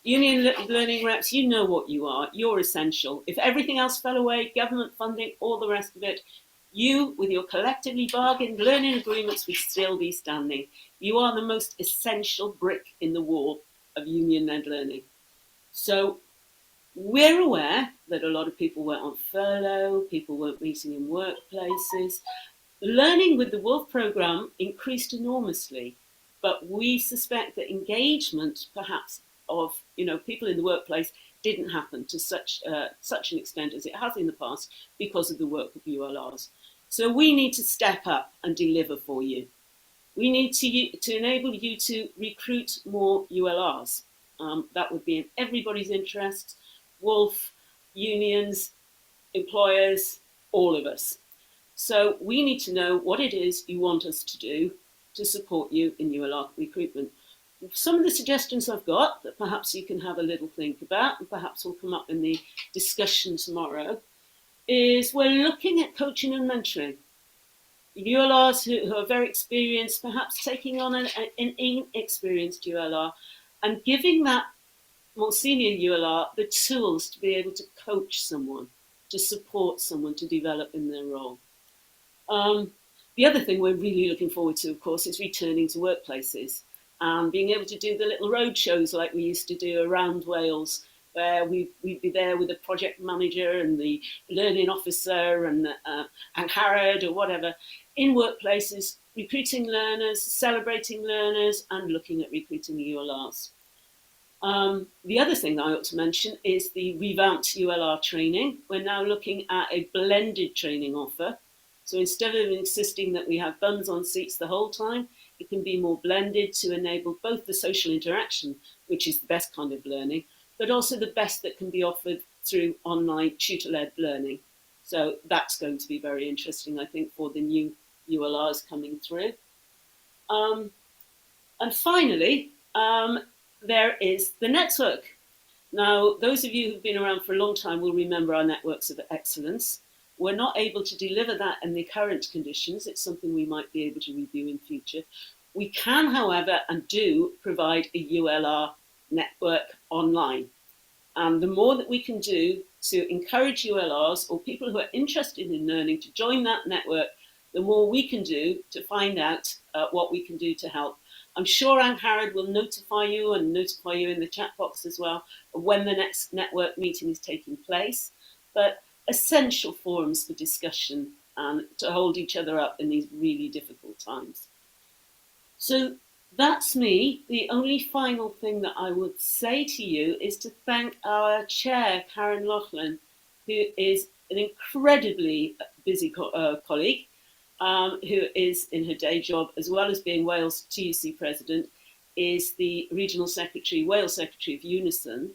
Union learning reps, you know what you are. You're essential. If everything else fell away, government funding, all the rest of it, you, with your collectively bargained learning agreements, would still be standing. You are the most essential brick in the wall of union-led learning. So we're aware that a lot of people were on furlough, people weren't meeting in workplaces. Learning with the Wolf programme increased enormously, but we suspect that engagement, perhaps, of people in the workplace didn't happen to such an extent as it has in the past because of the work of ULRs. So we need to step up and deliver for you. We need to enable you to recruit more ULRs. That would be in everybody's interest, Wolf, unions, employers, all of us. So we need to know what it is you want us to do to support you in ULR recruitment. Some of the suggestions I've got that perhaps you can have a little think about, and perhaps will come up in the discussion tomorrow, is we're looking at coaching and mentoring. ULRs who are very experienced, perhaps taking on an inexperienced ULR and giving that more senior ULR the tools to be able to coach someone, to support someone to develop in their role. The other thing we're really looking forward to, of course, is returning to workplaces and being able to do the little road shows like we used to do around Wales, where we'd be there with the project manager and the learning officer and Harrod or whatever, in workplaces, recruiting learners, celebrating learners, and looking at recruiting ULRs. The other thing I ought to mention is the revamped ULR training. We're now looking at a blended training offer. So instead of insisting that we have bums on seats the whole time, it can be more blended to enable both the social interaction, which is the best kind of learning, but also the best that can be offered through online tutor-led learning. So that's going to be very interesting, I think, for the new ULRs coming through. And finally, there is the network. Now, those of you who've been around for a long time will remember our networks of excellence. We're not able to deliver that in the current conditions. It's something we might be able to review in future. We can, however, and do provide a ULR network online. And the more that we can do to encourage ULRs or people who are interested in learning to join that network, the more we can do to find out what we can do to help. I'm sure Anne Harrod will notify you and notify you in the chat box as well of when the next network meeting is taking place. But essential forums for discussion and to hold each other up in these really difficult times. So that's me. The only final thing that I would say to you is to thank our chair, Karen Loughlin, who is an incredibly busy colleague, who is in her day job, as well as being Wales TUC president, is the regional secretary, Wales secretary of Unison.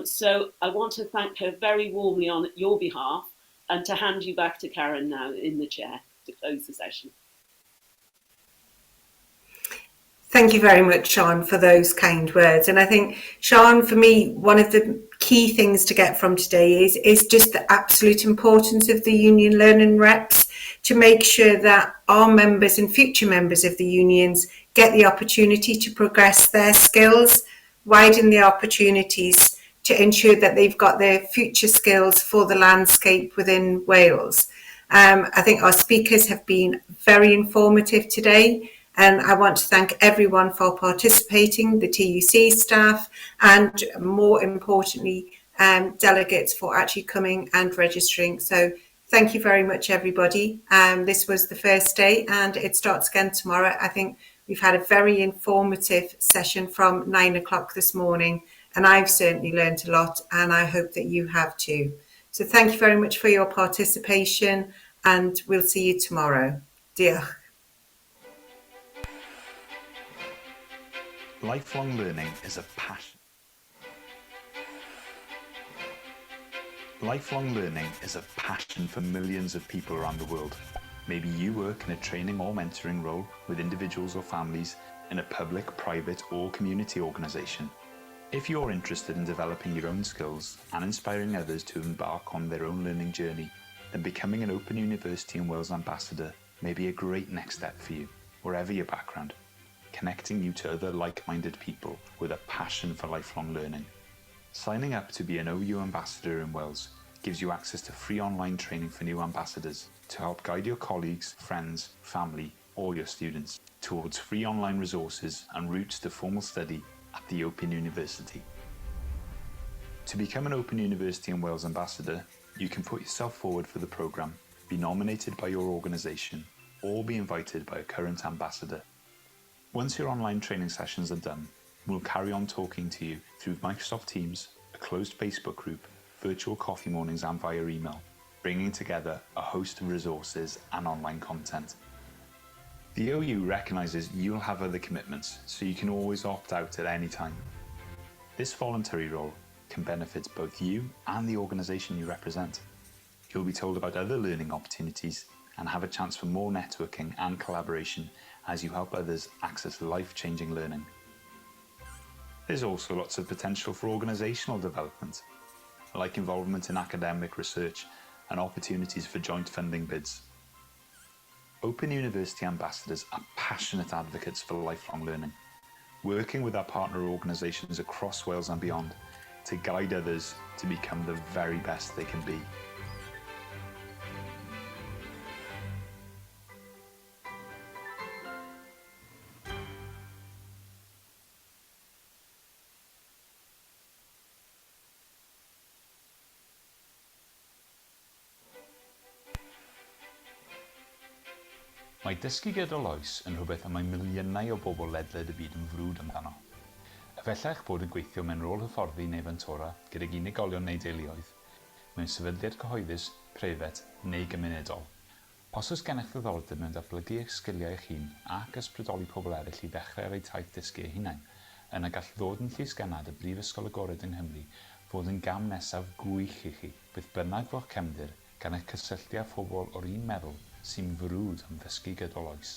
So I want to thank her very warmly on your behalf and to hand you back to Karen now in the chair to close the session. Thank you very much, Sean, for those kind words. And I think, Sean, for me, one of the key things to get from today is just the absolute importance of the union learning reps to make sure that our members and future members of the unions get the opportunity to progress their skills, widen the opportunities to ensure that they've got their future skills for the landscape within Wales. I think our speakers have been very informative today, and I want to thank everyone for participating, the TUC staff, and more importantly, delegates for actually coming and registering. So thank you very much, everybody. This was the first day and it starts again tomorrow. I think we've had a very informative session from 9 o'clock this morning, and I've certainly learned a lot, and I hope that you have too. So thank you very much for your participation, and we'll see you tomorrow. Diolch. Lifelong learning is a passion. Lifelong learning is a passion for millions of people around the world. Maybe you work in a training or mentoring role with individuals or families in a public, private or community organisation. If you're interested in developing your own skills and inspiring others to embark on their own learning journey, then becoming an Open University in Wales ambassador may be a great next step for you, wherever your background, connecting you to other like-minded people with a passion for lifelong learning. Signing up to be an OU ambassador in Wales gives you access to free online training for new ambassadors to help guide your colleagues, friends, family, or your students towards free online resources and routes to formal study at the Open University. To become an Open University in Wales ambassador, you can put yourself forward for the programme, be nominated by your organisation, or be invited by a current ambassador. Once your online training sessions are done, we'll carry on talking to you through Microsoft Teams, a closed Facebook group, virtual coffee mornings and via email, bringing together a host of resources and online content. The OU recognises you'll have other commitments, so you can always opt out at any time. This voluntary role can benefit both you and the organisation you represent. You'll be told about other learning opportunities and have a chance for more networking and collaboration as you help others access life-changing learning. There's also lots of potential for organisational development, like involvement in academic research and opportunities for joint funding bids. Open University ambassadors are passionate advocates for lifelong learning, working with our partner organisations across Wales and beyond to guide others to become the very best they can be. Mae dysgu gydol oes yn rhywbeth y mae miliynau o bobl ledled y byd yn frwd amdano. Efallai eich bod yn gweithio mewn rôl hyfforddi neu fentora gydag unigolion neu deuluoedd, mewn sefydliad cyhoeddus, preifat neu gymunedol. Os oes gennych ddiddordeb mewn datblygu eich sgiliau eich hun ac ysbrydoli pobl eraill i ddechrau ar eu taith dysgu eu hunain, yna gall ddod yn llysgennad y Brifysgol Agored yng Nghymru fod yn gam nesaf gwych i chi, beth bynnag fo'ch cefndir gan eich cysylltu â phobl o'r un meddwl sy'n frwd am ddysgu gydol oes.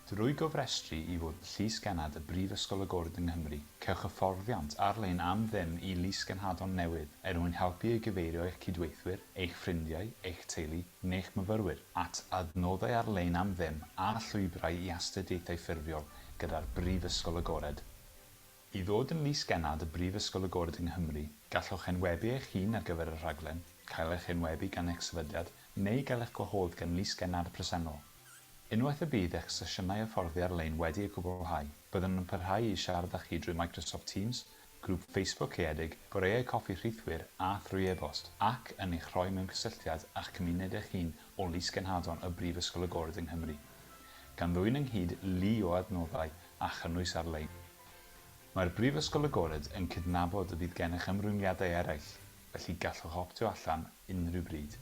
Drwy gofrestru i fod llysgennad y Brifysgol Agored yng Nghymru, cewch hyfforddiant ar-lein am ddim i lysgennadon newydd mwyn helpu i gyfeirio eich cydweithwyr, eich ffrindiau, eich teulu neu'ch myfyrwyr at adnoddau ar-lein am ddim a llwybrau i astudiaethau ffurfiol gyda'r Brifysgol Agored. I ddod yn lysgennad y Brifysgol Agored yng Nghymru, gallwch enwebu eich hun ar gyfer y rhaglen, cael eich enwebu gan eich sefydliad, neu gael eich gwahodd gan lysgennad presennol. Unwaith y bydd eich sesiynau hyfforddi ar-lein wedi eu cwblhau, byddwn yn parhau i siarad â chi drwy Microsoft Teams, grŵp Facebook eedig, boreau coffi rhithwyr a thrwy e-bost, ac yn eich rhoi mewn cysylltiad a'ch cymuned eich hun o lysgennadon y Brifysgol Agored yng Nghymru, gan ddwyn ynghyd lu o adnoddau a chynnwys ar-lein. Mae'r Brifysgol Agored yn cydnabod y bydd gennych ymrwymiadau eraill, felly gallwch optio allan unrhyw bryd.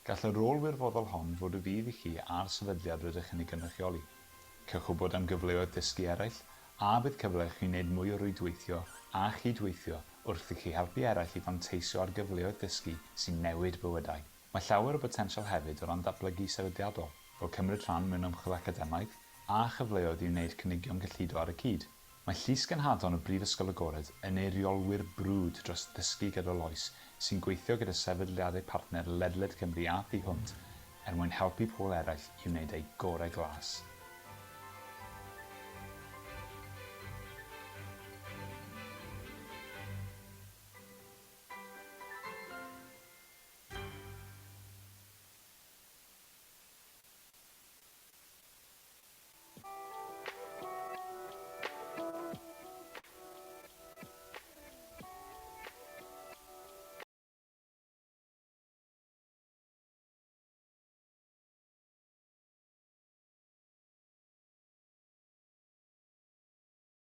Gall y rôl wirfoddol hon fod y fydd i chi a'r sefydliad rydych yn ei gynrychioli. Cewch wybod am gyfleoedd dysgu eraill, a bydd cyfle i chi wneud mwy o rwydweithio a chydweithio wrth i chi helpu eraill i fanteisio ar gyfleoedd dysgu sy'n newid bywydau. Mae llawer o botensial hefyd o ran datblygu sefydliadol, fel cymryd rhan mewn ymchwil academaidd a chyfleoedd i wneud cynigion gyllido ar y cyd. Mae llysgennadon y Brifysgol Agored yn eiriolwyr brwd dros ddysgu gydol oes sy'n gweithio gyda sefydliadau partner ledled Cymru a thu hwnt mwyn helpu pobl eraill i wneud eu gorau glas.